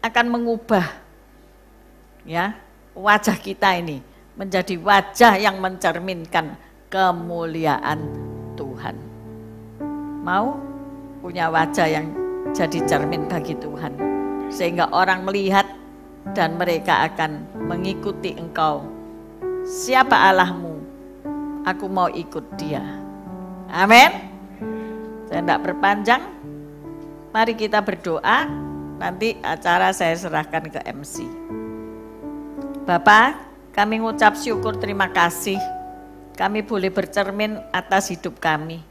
akan mengubah ya wajah kita ini menjadi wajah yang mencerminkan kemuliaan Tuhan. Mau punya wajah yang jadi cermin bagi Tuhan, sehingga orang melihat dan mereka akan mengikuti engkau. Siapa Allahmu? Aku mau ikut dia. Amin. Saya tidak berpanjang, mari kita berdoa. Nanti acara saya serahkan ke MC. Bapak, kami ngucap syukur, terima kasih kami boleh bercermin atas hidup kami.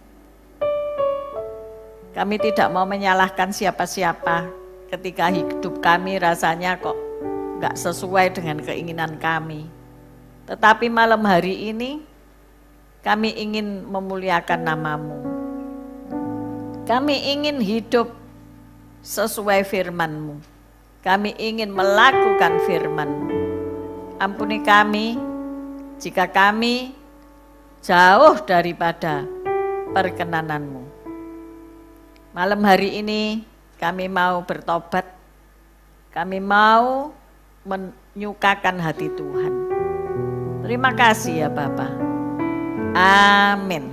Kami tidak mau menyalahkan siapa-siapa ketika hidup kami rasanya kok gak sesuai dengan keinginan kami. Tetapi malam hari ini kami ingin memuliakan nama-Mu. Kami ingin hidup sesuai firman-Mu. Kami ingin melakukan firman-Mu. Ampuni kami jika kami jauh daripada perkenanan-Mu. Malam hari ini kami mau bertobat, kami mau menyukakan hati Tuhan. Terima kasih ya Bapak. Amin.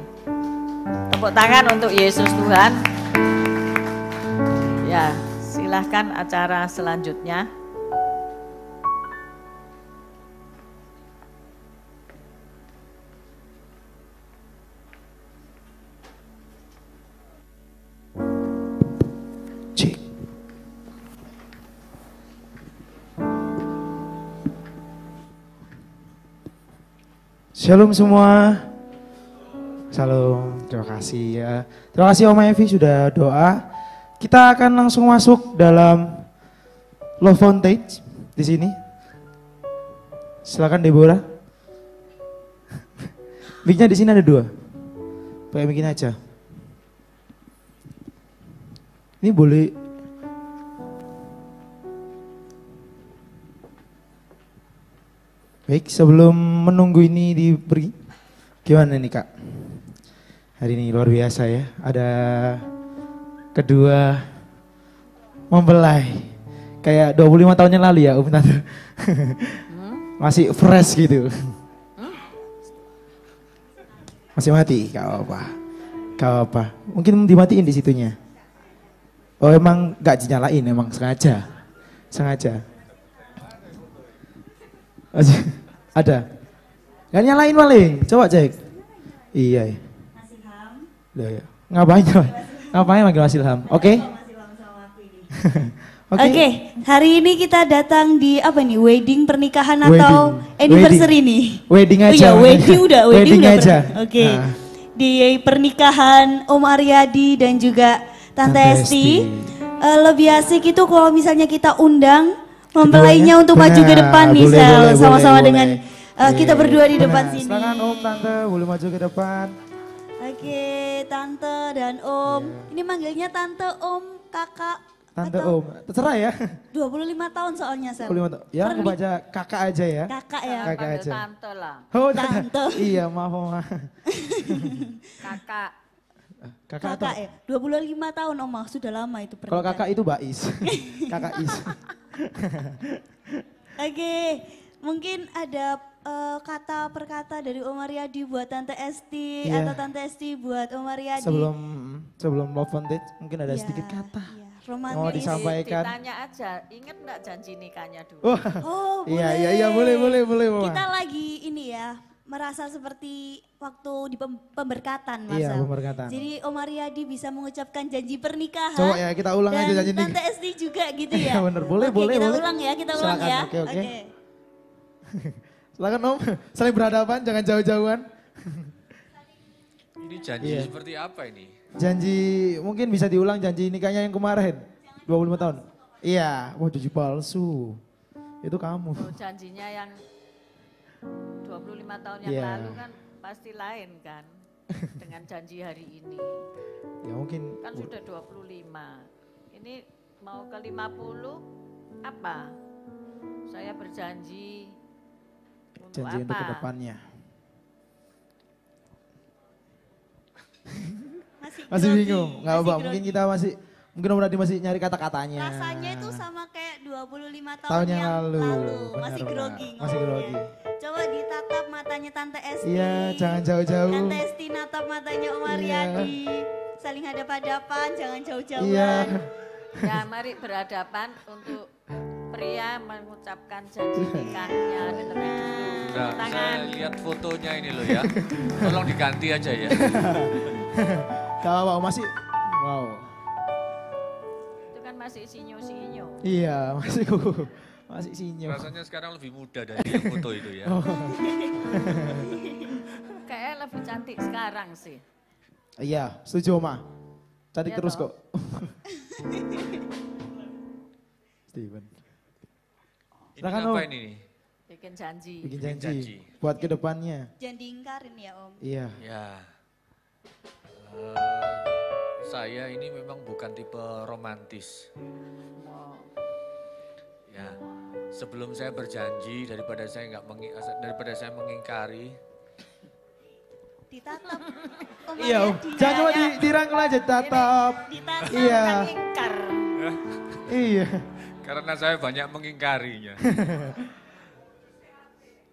Tepuk tangan untuk Yesus Tuhan. Ya, silahkan acara selanjutnya. Shalom semua. Shalom. Terima kasih ya. Terima kasih Om Evi sudah doa. Kita akan langsung masuk dalam Love Fontage di sini. Silakan Deborah. Mic-nya di sini ada 2. Pakai mic-nya aja. Ini boleh. Baik, sebelum menunggu ini diberi, gimana nih Kak? Hari ini luar biasa ya, ada kedua mempelai. Kayak 25 tahun yang lalu ya Om Tante. Masih fresh gitu. Masih mati, gak apa-apa. Gak apa-apa, mungkin dimatiin di situnya. Oh emang gak dinyalain, emang sengaja. Sengaja. Ada. Gak nyalain paling. Coba cek. Iya. Ya. Ngapain? Ngapain manggil Mas Ilham? Oke. Oke, hari ini kita datang di apa nih? Wedding pernikahan atau anniversary nih? Wedding aja. Oh iya, wedding udah aja. Oke. Di pernikahan Om Aryadi dan juga Tante Esti. Lebih asik itu kalau misalnya kita undang mempelainya untuk maju ke depan nih, Sel, sama-sama dengan kita berdua di depan sini. Silakan Om, Tante, boleh maju ke depan. Oke, Tante dan Om. Ini manggilnya Tante, Om, Kakak. Tante Atau- Om, terserah ya. 25 tahun soalnya Sel. 25 tahun. Ya aku baca kakak aja ya. Kakak ya. Kakak Panggil aja. tante lah, Oh Tante. iya maaf Oma. kakak. Kakak Kakak atau? ya. 25 tahun Oma, sudah lama itu pernikahan. Kalau kakak itu Bais. Kakak Is. Oke, mungkin ada kata per kata dari Om Aryadi buat Tante Esti Iya. atau Tante Esti buat Om Aryadi. Sebelum Love Fontage mungkin ada Iya, sedikit kata. iya. Mau Romantis. disampaikan. Ditanya aja, inget nggak janji nikahnya dulu? Wah, Oh, iya boleh Mama. Kita lagi ini ya, merasa seperti waktu di pemberkatan Mas. Iya, Sel. pemberkatan. Jadi Om Aryadi bisa mengucapkan janji pernikahan. Coba ya kita ulang dan aja janji nih. Tante Esti juga gitu ya. Iya, bener. Boleh, Oke, boleh, kita boleh. ulang ya, kita ulang Silakan, ya. oke. Silakan Om, saling berhadapan jangan jauh-jauhan. Ini janji Iya. seperti apa ini? Janji mungkin bisa diulang janji nikahnya yang kemarin 25 tahun. Iya, wah janji palsu. Itu kamu. Oh, janjinya yang 25 tahun yang Iya. lalu kan pasti lain kan dengan janji hari ini. Ya mungkin Kan sudah 25. Ini mau ke 50 apa? Saya berjanji untuk janji untuk apa? kedepannya. Masih Masih grogi, bingung, nggak masih apa, grogi. mungkin kita mungkin Om Radi masih nyari kata-katanya. Rasanya itu sama kayak 25 tahun, Tahun yang yang lalu. Masih Benar, grogi Mbak. Masih grogi. Coba ditatap matanya Tante Esti. Iya, jangan jauh-jauh. Tante Esti natap matanya Om Iya. Aryadi. Saling hadap-hadapan, jangan jauh-jauhan. Iya. Ya mari berhadapan untuk pria mengucapkan janji nikahnya terlebih dulu. Nah, Tangan. saya lihat fotonya ini loh ya. Tolong diganti aja ya. Gak apa-apa, masih, wow. Itu kan masih sinyo-sinyo. Iya, masih sinyo. Rasanya sekarang lebih muda dari yang foto itu ya. Kayaknya lebih cantik sekarang sih. Iya, setuju Oma. Cantik Iya terus toh. kok. Steven. Ini Silakan, apa Om. ini nih? Bikin janji. Bikin Bikin janji janji. buat kedepannya. Jangan diingkarin ya Om. Iya. Ya. Saya ini memang bukan tipe romantis. Wow. Ya. Sebelum saya berjanji daripada saya mengingkari, Ditatap Om Iya Om, Aryadi. jangan cuma dirangkul aja, tatap. Ditatap. Iya, Kan ingkar. iya. karena saya banyak mengingkarinya.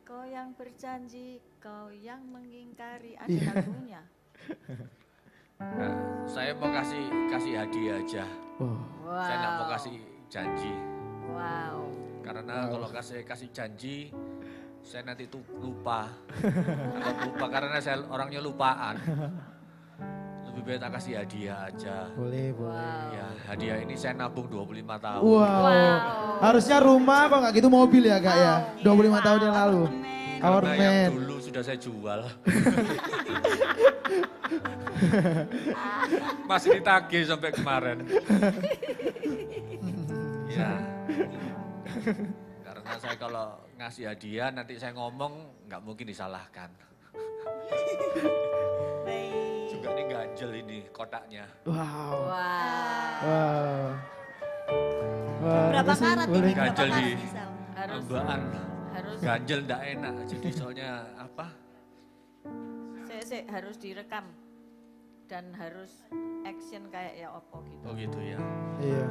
Kau yang berjanji, kau yang mengingkari. Ada lagunya. Nah, saya mau kasih hadiah aja. Oh, Wow. Saya nggak mau kasih janji. Wow. Karena kalau kasih janji, saya nanti tuh lupa. Kalau lupa karena saya orangnya lupaan. Lebih baik tak kasih hadiah aja. boleh, boleh. Ya, hadiah ini saya nabung 25 tahun. Wow. Harusnya rumah kok nggak gitu mobil ya Kak ya. 25 tahun yang lalu. Karena yang Apartemen. dulu sudah saya jual. Masih ditagih sampai kemarin. Ya. Karena saya kalau ngasih hadiah nanti saya ngomong nggak mungkin disalahkan. Baik. Juga ini ganjel ini kotaknya. Wow. Wow. Wow. Wah, Berapa apa sih? karat Boleh. ini? Berapa Ganjel karat di- misal? Harus Mbaan. harus Ganjel ndak enak. Jadi soalnya apa? harus direkam dan harus action kayak ya opo gitu. Oh gitu ya. Iya.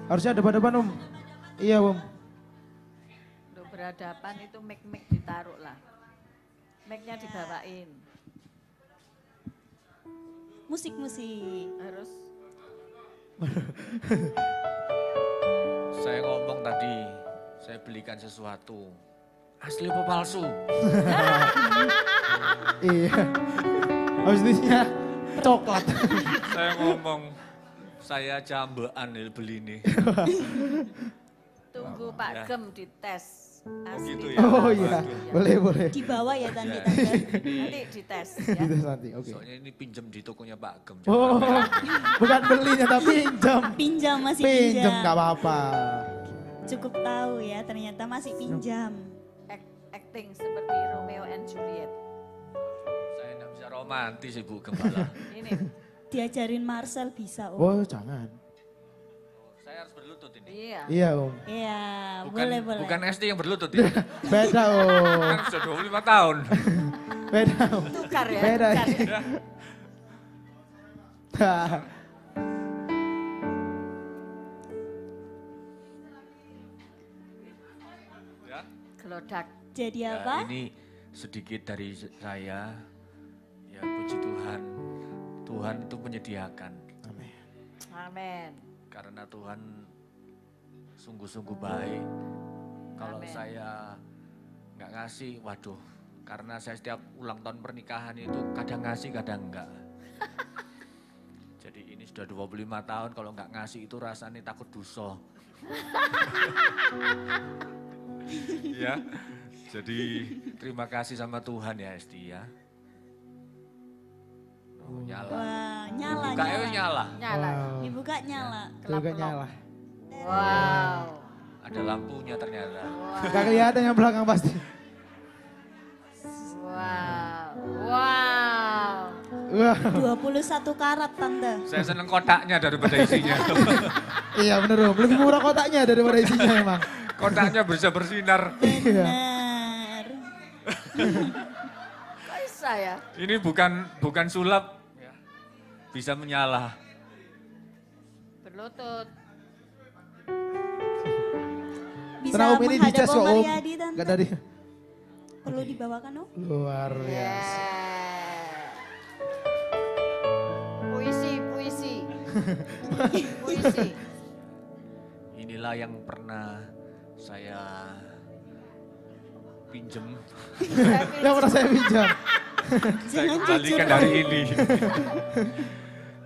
Harusnya depan-depan Om. Iya Om. Untuk berhadapan itu mic ditaruh lah. Mic-nya dibawain. Musik-musik. Harus Saya ngomong tadi, saya belikan sesuatu. Asli apa palsu? Iya. Habisnya coklat. Saya ngomong, saya cambean beli ini. tunggu Pak Ya. Gem dites. Asli gitu ya? Oh palsu iya, ya. boleh boleh. Di bawah ya Tante. Ya. Nanti dites ya. Gitu nanti, oke. Soalnya ini pinjam di tokonya Pak Gem. Oh, bukan belinya tapi pinjam. Pinjam masih Pinjam pinjam. nggak apa-apa. Cukup tahu ya ternyata masih pinjam. Acting seperti Romeo and Juliet. Saya enggak bisa romantis Ibu Gembala. Ini Diajarin Marcel bisa Om. Oh jangan. Saya harus berlutut ini. Iya. Iya Om. Iya, Bukan, boleh. bukan SD yang berlutut ini. Beda Om. Kan sudah 25 tahun. Beda Om. Tukar ya. Beda. tukar. Ya. Gelodak. Jadi Ya, apa? ini sedikit dari saya. Ya puji Tuhan. Tuhan itu menyediakan. Amin. Karena Tuhan sungguh-sungguh baik. Kalau Amin. saya nggak ngasih, waduh. Karena saya setiap ulang tahun pernikahan itu kadang ngasih, kadang enggak. Jadi ini sudah 25 tahun, kalau nggak ngasih itu rasanya takut dosa. Ya, jadi terima kasih sama Tuhan ya Esti ya. Oh, nyala. Wah, nyala, Buka nyala. nyala. Nyala. Dibuka nyala. Juga nyala. Wow. Ada lampunya ternyata. Gak kelihatan yang belakang pasti. Wow. Wow. Wah. 21 karat tante. Saya seneng kotaknya daripada isinya. Iya bener Om. Lebih murah kotaknya daripada isinya emang. Kotaknya bisa bersinar. Benar. Kok bisa ya? Ini bukan sulap, ya. Bisa menyala. Berlutut. Bisa Tenang Om, ini menghadap dicas kok Om Om. Mariadi tante. Gak dari. Perlu dibawakan Om? Luar biasa. Puisi. Puisi. Inilah yang pernah saya pinjem. Yang pernah saya pinjam. Saya kembalikan hari ini.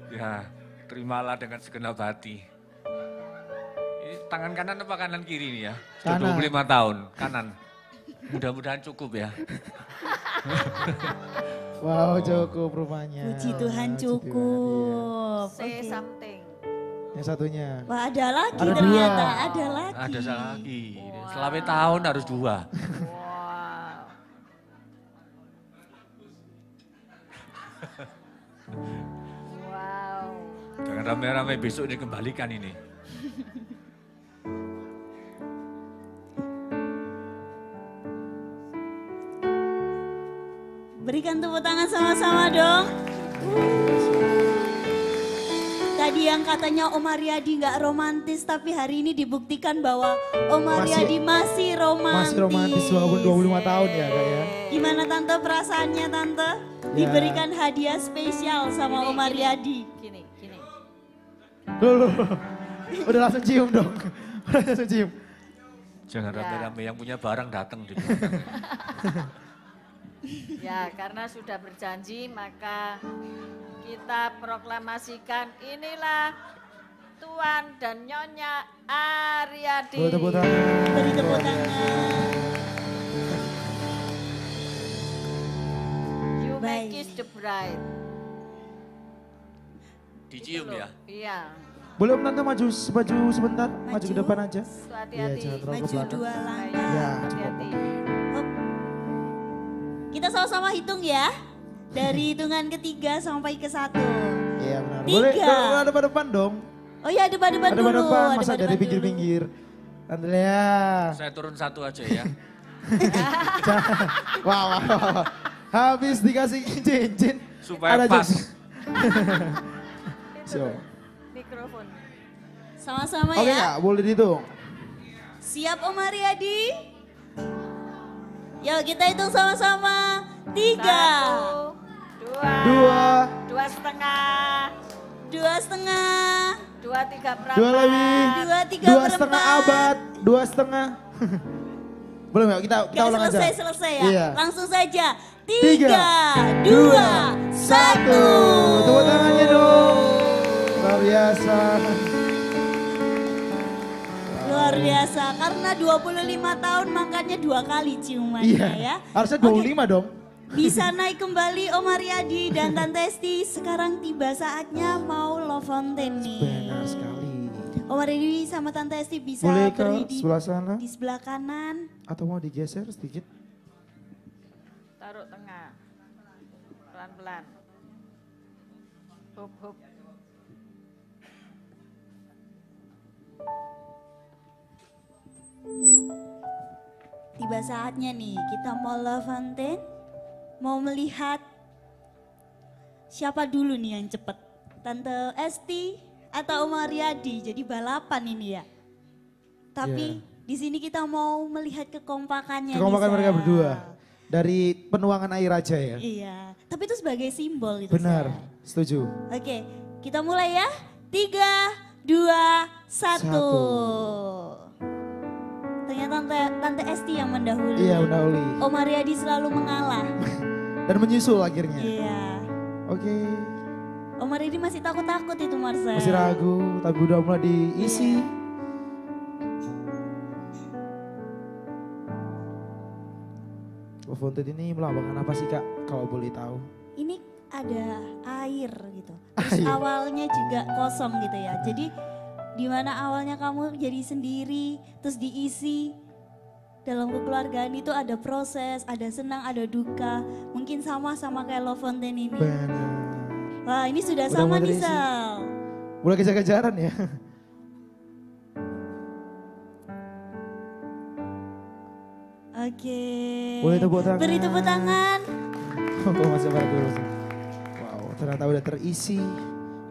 Ya, terimalah dengan segenap hati. Ini tangan kanan apa kanan kiri nih ya? Sudah Kanan. 25 tahun, kanan. Mudah-mudahan cukup ya. Wow cukup rupanya. Puji Tuhan Puji cukup. Say Oke. something. Iya. Yang satunya. Wah ada lagi Ada ternyata, dua. ada lagi. Ada lagi. Selama tahun harus 2. Wow. Wow. Jangan rame-rame besok dikembalikan ini. Berikan tepuk tangan sama-sama dong. Tadi yang katanya Om Mariadi nggak romantis, tapi hari ini dibuktikan bahwa Om Mariadi masih romantis. Masih romantis walaupun 25 tahun ya Kak ya. Gimana Tante perasaannya Tante? Ya. Diberikan hadiah spesial sama Om Mariadi. Gini. Loh. Udah langsung cium dong. Udah langsung cium. Jangan Ya. rame-rame yang punya barang datang. Ya, karena sudah berjanji maka kita proklamasikan inilah Tuan dan Nyonya Ariadi. Boleh tepuk tangan. Beri tepuk tangan. You may Baik. kiss the bride. Dicium Itu loh. ya. Iya. Boleh Om Tante maju sebentar, maju ke Maju. depan aja. Hati-hati. Iya, jangan terlalu ke Maju belakang. 2 langkah. Ya, Hati-hati. Hop. Kita sama-sama hitung ya. Dari hitungan ketiga sampai ke 1. Iya benar. 3. Boleh ke depan dong. Oh ya depan-depan Ada dulu. depan, masa depan-depan dari dulu. pinggir-pinggir. Tante Lea. Saya turun 1 aja ya. Wah. Habis dikasih cincin. Supaya ada pas. jokes. So. Mikrofon. Sama-sama Oke ya. nggak? Boleh dihitung. Siap Om Mariadi? Yuk kita hitung sama-sama. 3. 2. 2,5. 2,5. 2,3 2 lebih. 2,3 2,5 abad. 2,5. Boleh nggak? Kita Gak ulang aja. selesai ya. Iya. Langsung saja. 3, 3, 2, 1. Tepuk tangannya dong. Luar biasa. Luar biasa. Karena 25 tahun makanya 2 kali ciumannya Iya. ya. Harusnya Oke. 25 dong. Bisa naik kembali Om Mariadi dan Tante Esti. Sekarang tiba saatnya mau Love Fountain nih. Benar sekali. Om Mariadi sama Tante Esti bisa Boleh ke berdiri sebelah sana? di sebelah kanan. Atau mau digeser sedikit? Taruh tengah. Pelan-pelan. Hup. Tiba saatnya nih kita mau Levante, mau melihat siapa dulu nih yang cepet. Tante Esti atau Om Aryadi, jadi balapan ini ya. Tapi di sini kita mau melihat kekompakannya. Kekompakan Nisa. mereka berdua. Dari penuangan air aja ya. Iya, tapi itu sebagai simbol gitu. Benar, Sal. setuju. Oke, kita mulai ya. 3, 2, 1. Ternyata Tante Esti yang mendahului. Iya, mendahului. Om Aryadi selalu mengalah. Dan menyusul akhirnya. Iya. Oke. Om Aryadi masih takut-takut itu Marcel. Masih ragu, tapi udah mulai diisi. Iya. Fountain ini melambangkan apa sih Kak, kalau boleh tahu? Ini ada air gitu. Terus Air. awalnya juga kosong gitu ya. Jadi di mana awalnya kamu jadi sendiri, terus diisi. Dalam kekeluargaan itu ada proses, ada senang, ada duka. Mungkin sama kayak Love Fountain ini. Benar. Wah ini sudah Udah sama mulai nih terisi. Sal. Mulai kejar-kejaran ya. Oke. Boleh tepuk tangan. Beri tepuk tangan. Oh, masih pada dulu. Wow, ternyata udah terisi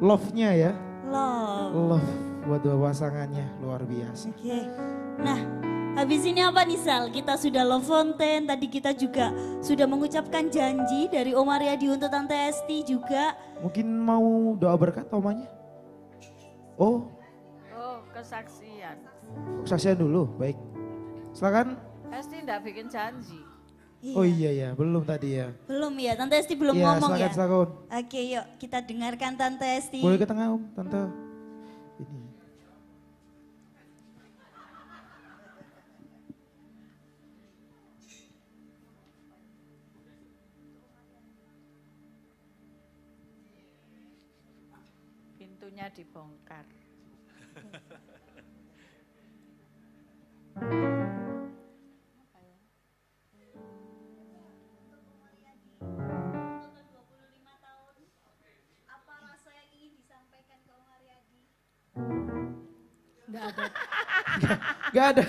love-nya ya. Love. Love buat dua pasangannya, luar biasa. Oke. Nah, habis ini apa nih Sal? Kita sudah Love Fountain, tadi kita juga sudah mengucapkan janji dari Om Aryadi untuk Tante Esti juga. Mungkin mau doa berkat omanya? Oh, Oh, kesaksian. kesaksian dulu, baik. Silakan. Esti enggak bikin janji. Oh iya ya, belum tadi ya. Belum ya, Tante Esti belum Iya, ngomong ya. silakan. Oke yuk kita dengarkan Tante Esti. Boleh ke tengah Om, Tante. Ini. Pintunya dibongkar. Apa rasa yang ingin disampaikan ke Om Aryadi? Enggak ada Gak ada,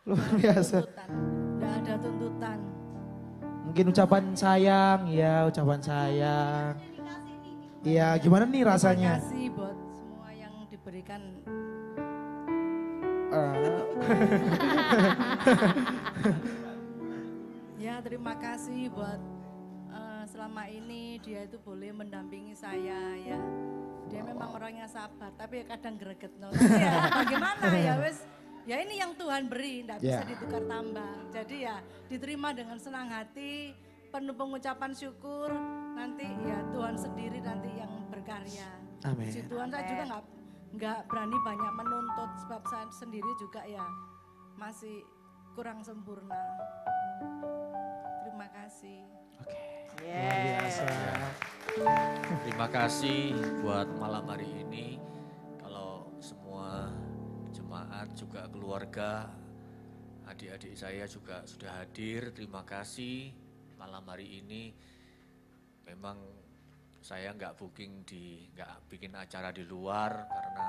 luar biasa. tuntutan. Enggak ada tuntutan. Mungkin ucapan sayang, ya ucapan sayang. Iya, gimana nih rasanya? Terima kasih buat semua yang diberikan. Ya, terima kasih buat selama ini dia itu boleh mendampingi saya ya. Dia memang orangnya sabar, tapi kadang greget. No. Tapi ya bagaimana ya wes. Ya ini yang Tuhan beri, enggak bisa Ya. ditukar tambah. Jadi ya diterima dengan senang hati, penuh pengucapan syukur. Nanti ya Tuhan sendiri nanti yang berkarya. Amin. Si Tuhan saya juga nggak berani banyak menuntut sebab saya sendiri juga ya masih kurang sempurna. Terima kasih. Luar biasa. Terima kasih buat malam hari ini. Kalau semua jemaat juga keluarga, adik-adik saya juga sudah hadir. Terima kasih malam hari ini. Memang saya nggak bikin acara di luar karena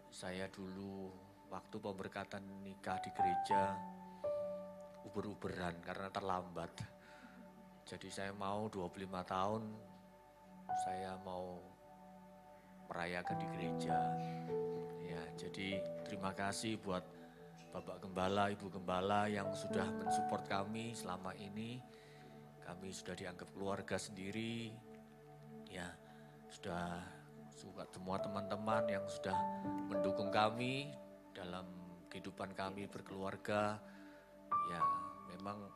saya dulu waktu pemberkatan nikah di gereja uber-uberan karena terlambat. Jadi saya mau 25 tahun saya mau merayakan di gereja. Ya, jadi terima kasih buat Bapak Gembala, Ibu Gembala yang sudah mensupport kami selama ini. Kami sudah dianggap keluarga sendiri. Ya, sudah semua teman-teman yang sudah mendukung kami dalam kehidupan kami berkeluarga. Ya, memang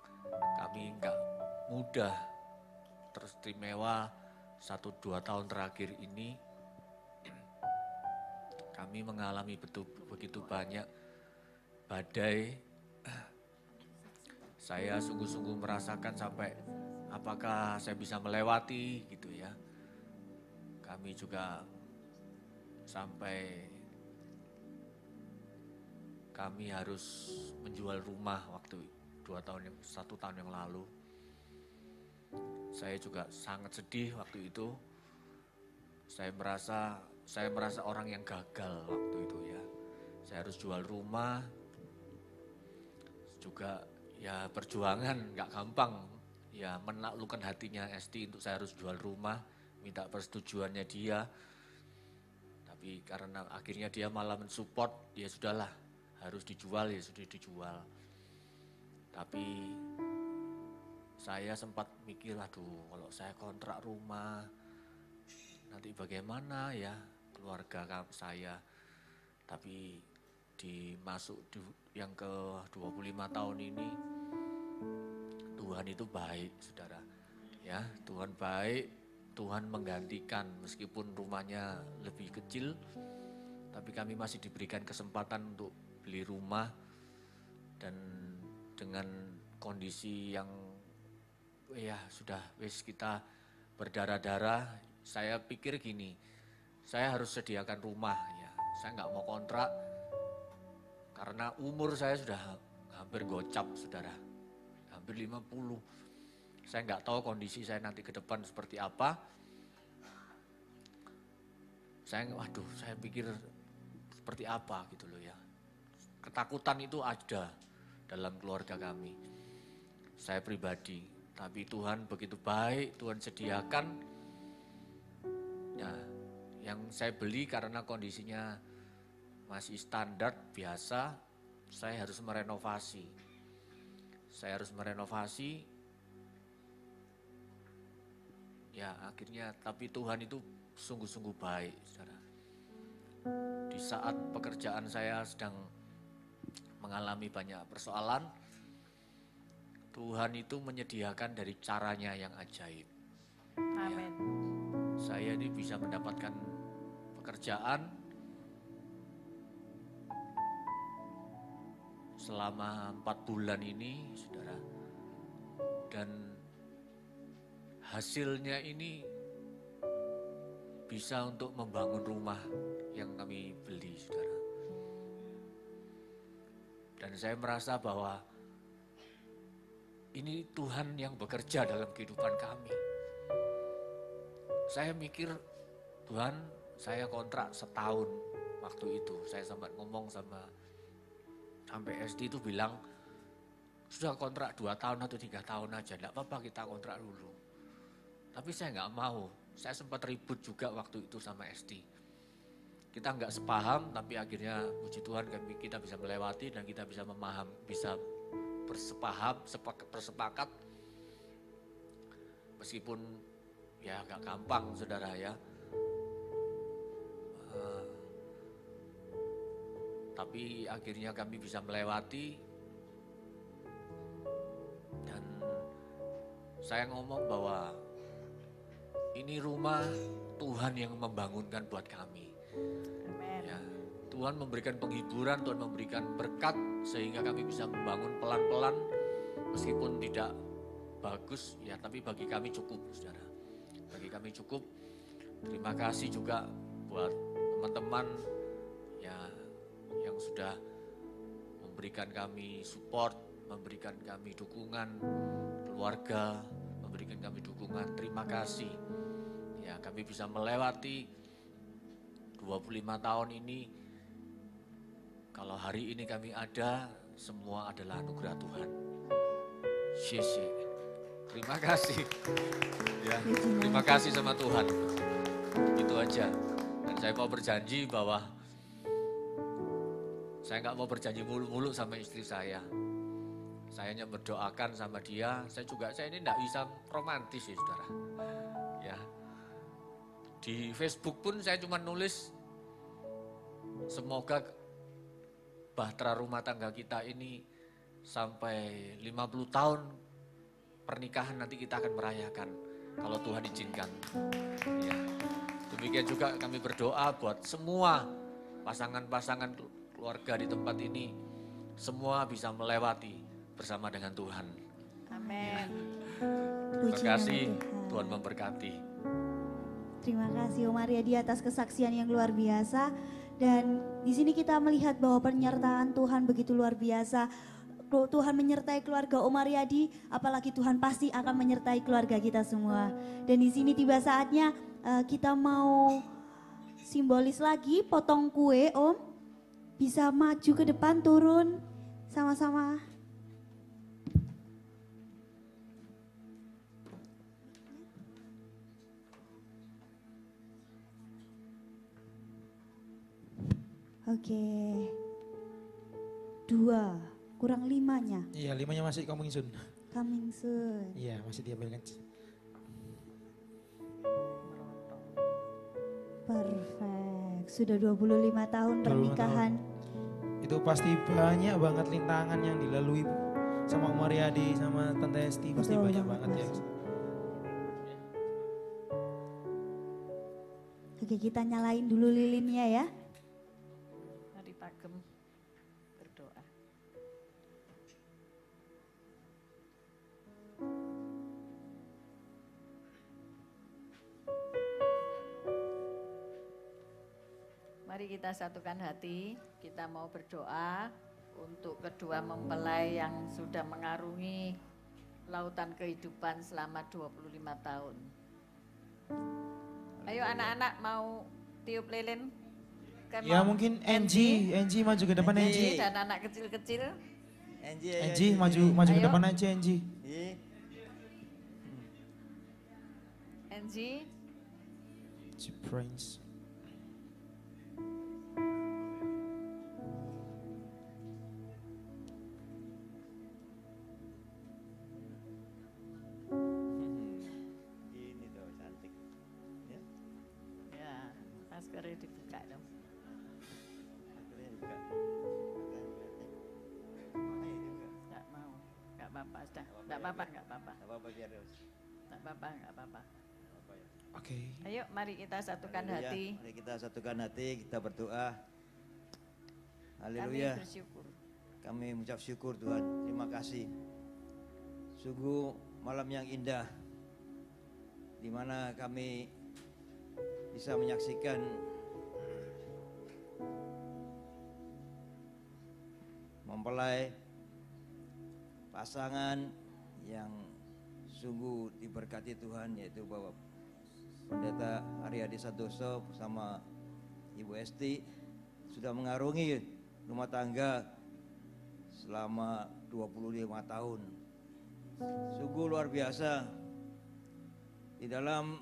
kami enggak mudah teristimewa 1-2 tahun terakhir ini. Kami mengalami begitu banyak badai. Saya sungguh-sungguh merasakan sampai apakah saya bisa melewati gitu ya. Kami juga sampai kami harus menjual rumah waktu 1 tahun yang lalu. Saya juga sangat sedih waktu itu. Saya merasa saya merasa orang yang gagal waktu itu ya. Saya harus jual rumah, juga ya perjuangan nggak gampang. Ya menaklukkan hatinya Esti untuk saya harus jual rumah, minta persetujuannya dia. Tapi karena akhirnya dia malah mensupport, ya sudahlah harus dijual ya sudah dijual. Tapi saya sempat mikir, aduh kalau saya kontrak rumah nanti bagaimana ya keluarga saya. Tapi yang ke 25 tahun ini Tuhan itu baik saudara. Ya Tuhan baik, Tuhan menggantikan meskipun rumahnya lebih kecil. Tapi kami masih diberikan kesempatan untuk beli rumah. Dan dengan kondisi yang ya sudah wis kita berdarah-darah, saya pikir gini, saya harus sediakan rumah ya. Saya nggak mau kontrak karena umur saya sudah hampir gocap saudara, hampir 50. Saya nggak tahu kondisi saya nanti ke depan seperti apa. Saya pikir seperti apa gitu loh ya. Ketakutan itu ada dalam keluarga kami. Saya pribadi, tapi Tuhan begitu baik, Tuhan sediakan. Ya, yang saya beli karena kondisinya masih standar biasa, saya harus merenovasi. Ya akhirnya, tapi Tuhan itu sungguh-sungguh baik saudara. Di saat pekerjaan saya sedang mengalami banyak persoalan, Tuhan itu menyediakan dari caranya yang ajaib. Amin. Ya, saya ini bisa mendapatkan pekerjaan selama 4 bulan ini, saudara. Dan hasilnya ini bisa untuk membangun rumah yang kami beli, saudara. Dan saya merasa bahwa ini Tuhan yang bekerja dalam kehidupan kami. Saya mikir, Tuhan, saya kontrak setahun waktu itu. Saya sempat ngomong sampai SD itu bilang, sudah kontrak 2 tahun atau 3 tahun aja, enggak apa-apa kita kontrak dulu. Tapi saya enggak mau, saya sempat ribut juga waktu itu sama SD. Kita enggak sepaham, tapi akhirnya puji Tuhan kita bisa melewati dan kita bisa bisa bersepakat. Meskipun ya agak gampang saudara ya. Tapi akhirnya kami bisa melewati. Dan saya ngomong bahwa ini rumah Tuhan yang membangunkan buat kami. Amen. Ya, Tuhan memberikan penghiburan, Tuhan memberikan berkat sehingga kami bisa membangun pelan-pelan meskipun tidak bagus ya, tapi bagi kami cukup saudara. Bagi kami cukup. Terima kasih juga buat teman-teman ya yang sudah memberikan kami support, memberikan kami dukungan, keluarga, memberikan kami dukungan. Terima kasih. Ya, kami bisa melewati 25 tahun ini. Kalau hari ini kami ada, semua adalah anugerah Tuhan. Syeshe. Terima kasih. Ya, terima kasih sama Tuhan. Itu aja. Dan saya mau berjanji bahwa saya nggak mau berjanji mulu-mulu sama istri saya. Saya hanya berdoakan sama dia. Saya ini nggak bisa romantis ya saudara. Ya. Di Facebook pun saya cuma nulis, semoga bahtera rumah tangga kita ini sampai 50 tahun pernikahan nanti kita akan merayakan kalau Tuhan izinkan. Ya. Demikian juga kami berdoa buat semua pasangan-pasangan keluarga di tempat ini, semua bisa melewati bersama dengan Tuhan. Amin. Terima kasih, Tuhan memberkati. Terima kasih Om Aryadi atas kesaksian yang luar biasa. Dan di sini kita melihat bahwa penyertaan Tuhan begitu luar biasa. Tuhan menyertai keluarga Om Aryadi, apalagi Tuhan pasti akan menyertai keluarga kita semua. Dan di sini tiba saatnya kita mau simbolis lagi potong kue Om. Bisa maju ke depan turun sama-sama. Oke. 2, kurang 5-nya. Iya, 5-nya masih coming soon. Coming soon. Iya, masih diambilkan. Perfect. Sudah 25 tahun 25 pernikahan. tahun. Itu pasti banyak banget rintangan yang dilalui sama Om Mariadi, sama Tante Esti. Pasti Betul banyak banget, banget ya. Mas. Oke, kita nyalain dulu lilinnya ya. Mari Pak Gem berdoa. Mari kita satukan hati, kita mau berdoa untuk kedua mempelai yang sudah mengarungi lautan kehidupan selama 25 tahun. Ayo anak-anak mau tiup lilin? Ya mungkin Angie maju ke depan Angie. Dan anak kecil-kecil. Angie maju ke Ayo. depan aja Angie. Angie, Prince. Ini tuh cantik. Ya, ya maskernya dibuka dong. akhirnya juga. Nggak mau, nggak apa-apa, sudah. Nggak apa-apa, nggak apa-apa. Apa apa biar terus. Nggak apa-apa, nggak apa-apa. Apa ya? Oke. Ayo mari kita satukan Haleluya. hati. Mari kita satukan hati, kita berdoa. Kami Haleluya. bersyukur. Kami mengucap syukur Tuhan. Terima kasih. Sungguh malam yang indah di mana kami bisa menyaksikan mempelai pasangan yang sungguh diberkati Tuhan, yaitu Bapak Pendeta Aryadi Santoso bersama Ibu Esti sudah mengarungi rumah tangga selama 25 tahun. Sungguh luar biasa. Di dalam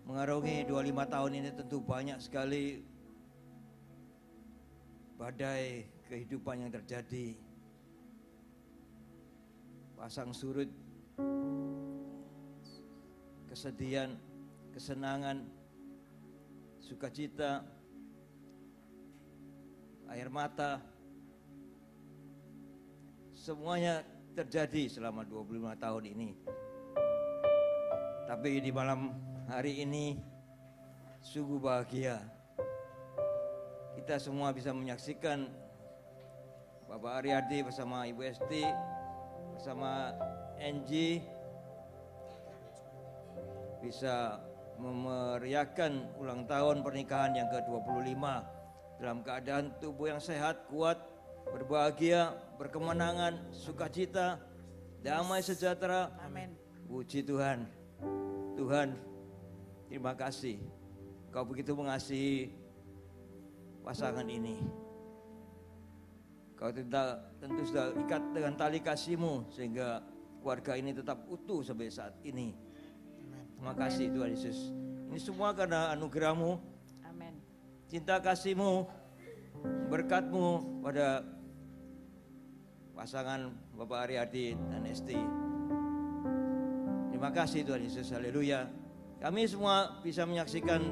mengarungi 25 tahun ini tentu banyak sekali badai kehidupan yang terjadi. Pasang surut, kesedihan, kesenangan, sukacita, air mata, semuanya terjadi selama 25 tahun ini. Tapi di malam hari ini sungguh bahagia. Kita semua bisa menyaksikan Bapak Aryadi bersama Ibu Esti, bersama Angie bisa memeriahkan ulang tahun pernikahan yang ke-25 dalam keadaan tubuh yang sehat, kuat, berbahagia, berkemenangan, sukacita, damai sejahtera. Amin. Puji Tuhan. Tuhan, terima kasih. Kau begitu mengasihi pasangan ini. Kau tentu sudah ikat dengan tali kasih-Mu sehingga keluarga ini tetap utuh sampai saat ini. Terima kasih Tuhan Yesus. Ini semua karena anugerah-Mu, Amin. cinta kasih-Mu, berkat-Mu pada pasangan Bapak Aryadi dan Esti. Terima kasih Tuhan Yesus, haleluya. Kami semua bisa menyaksikan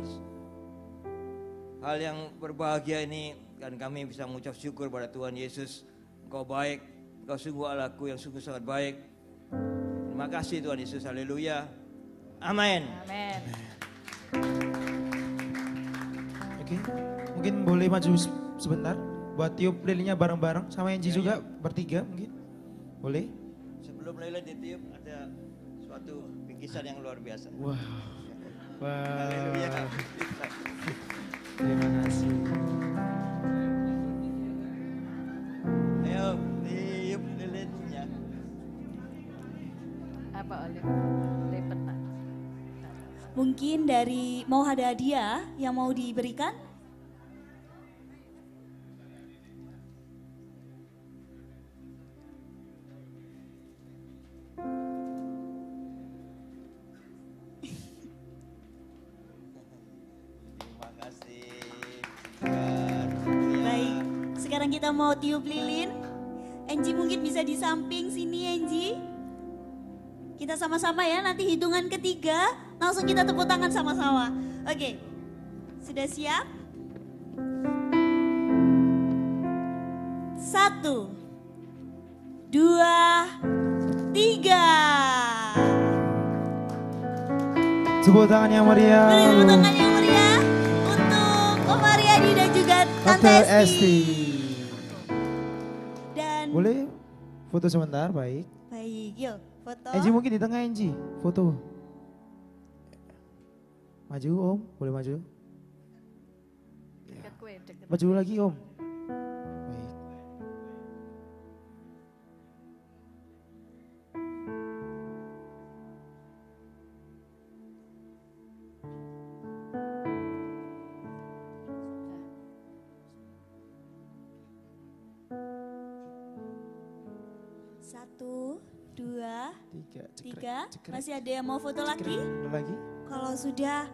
hal yang berbahagia ini dan kami bisa mengucap syukur pada Tuhan Yesus. Engkau baik, Engkau sungguh Allahku yang sungguh sangat baik. Terima kasih Tuhan Yesus, haleluya. Amin. Amin. Oke, mungkin boleh maju sebentar buat tiup lilinnya bareng-bareng sama Angie juga bertiga mungkin. Boleh? Sebelum lilin ditiup ada suatu bingkisan yang luar biasa. Wah. Wah. Haleluya. Terima kasih. Ayo tiup lilinnya. Apa Olive? Lipet nak. Mungkin dari mau ada hadiah yang mau diberikan? Terima kasih. Baik, sekarang kita mau tiup lilin. Enji mungkin bisa di samping sini Enji. Kita sama-sama ya, nanti hitungan ketiga langsung kita tepuk tangan sama-sama. Oke, sudah siap? 1, 2, 3. Tepuk tangan yang meriah. Tepuk tangan yang meriah untuk Om Aryadi dan juga Tante Tante Esti. Esti. Dan Boleh foto sebentar, baik. baik, yuk foto. Enji mungkin di tengah Enji, foto. Maju Om, boleh maju. Deket kue, deket. Maju lagi Om. Baik. Satu, dua, Tiga, tiga. cekrek. Masih ada yang mau foto lagi? Ada lagi? Kalau sudah,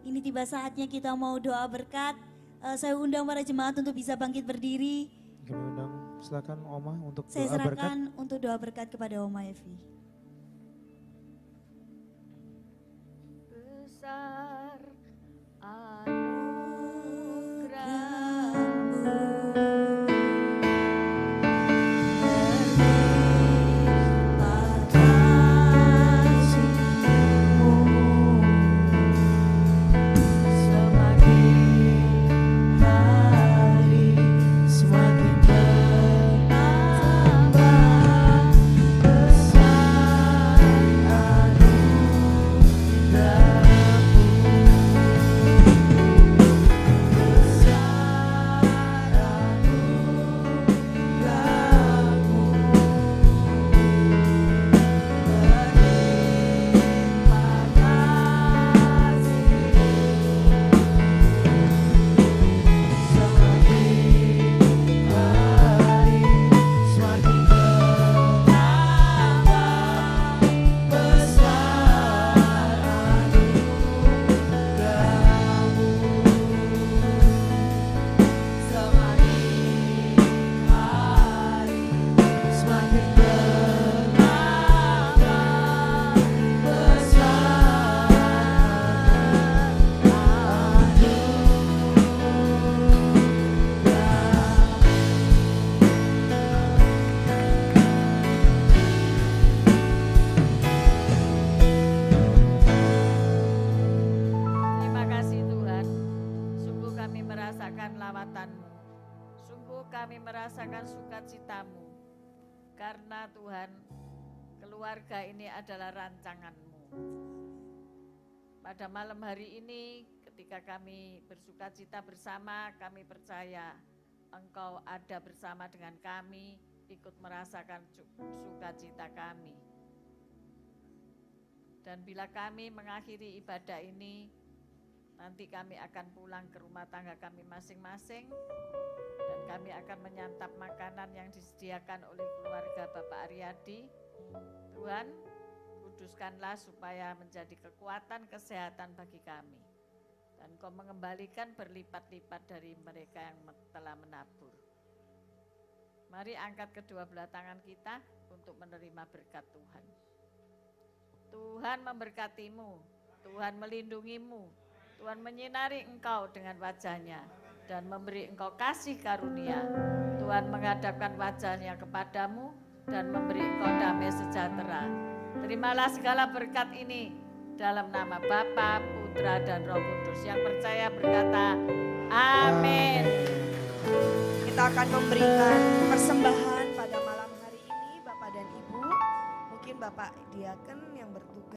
ini tiba saatnya kita mau doa berkat. Saya undang para jemaat untuk bisa bangkit berdiri. Kami undang, silakan Oma untuk Saya doa berkat. serahkan untuk doa berkat kepada Oma Evi. Besar anugerahmu, berlimpah kasih-Mu, semakin hari semakin bertambah besar Terima kasih Tuhan, sungguh kami merasakan lawatan-Mu, sungguh kami merasakan sukacita-Mu, karena Tuhan, keluarga ini adalah rancangan-Mu. Pada malam hari ini, ketika kami bersukacita bersama, kami percaya Engkau ada bersama dengan kami, ikut merasakan sukacita kami. Dan bila kami mengakhiri ibadah ini, nanti kami akan pulang ke rumah tangga kami masing-masing, dan kami akan menyantap makanan yang disediakan oleh keluarga Bapak Aryadi. Tuhan, kuduskanlah supaya menjadi kekuatan kesehatan bagi kami. Dan Kau mengembalikan berlipat-lipat dari mereka yang telah menabur. Mari angkat kedua belah tangan kita untuk menerima berkat Tuhan. Tuhan memberkatimu, Tuhan melindungimu, Tuhan menyinari engkau dengan wajah-Nya dan memberi engkau kasih karunia. Tuhan menghadapkan wajah-Nya kepadamu dan memberi engkau damai sejahtera. Terimalah segala berkat ini dalam nama Bapa, Putra, dan Roh Kudus. Yang percaya berkata, amin. Kita akan memberikan persembahan pada malam hari ini, Bapak dan Ibu. Mungkin Bapak Diaken yang bertugas.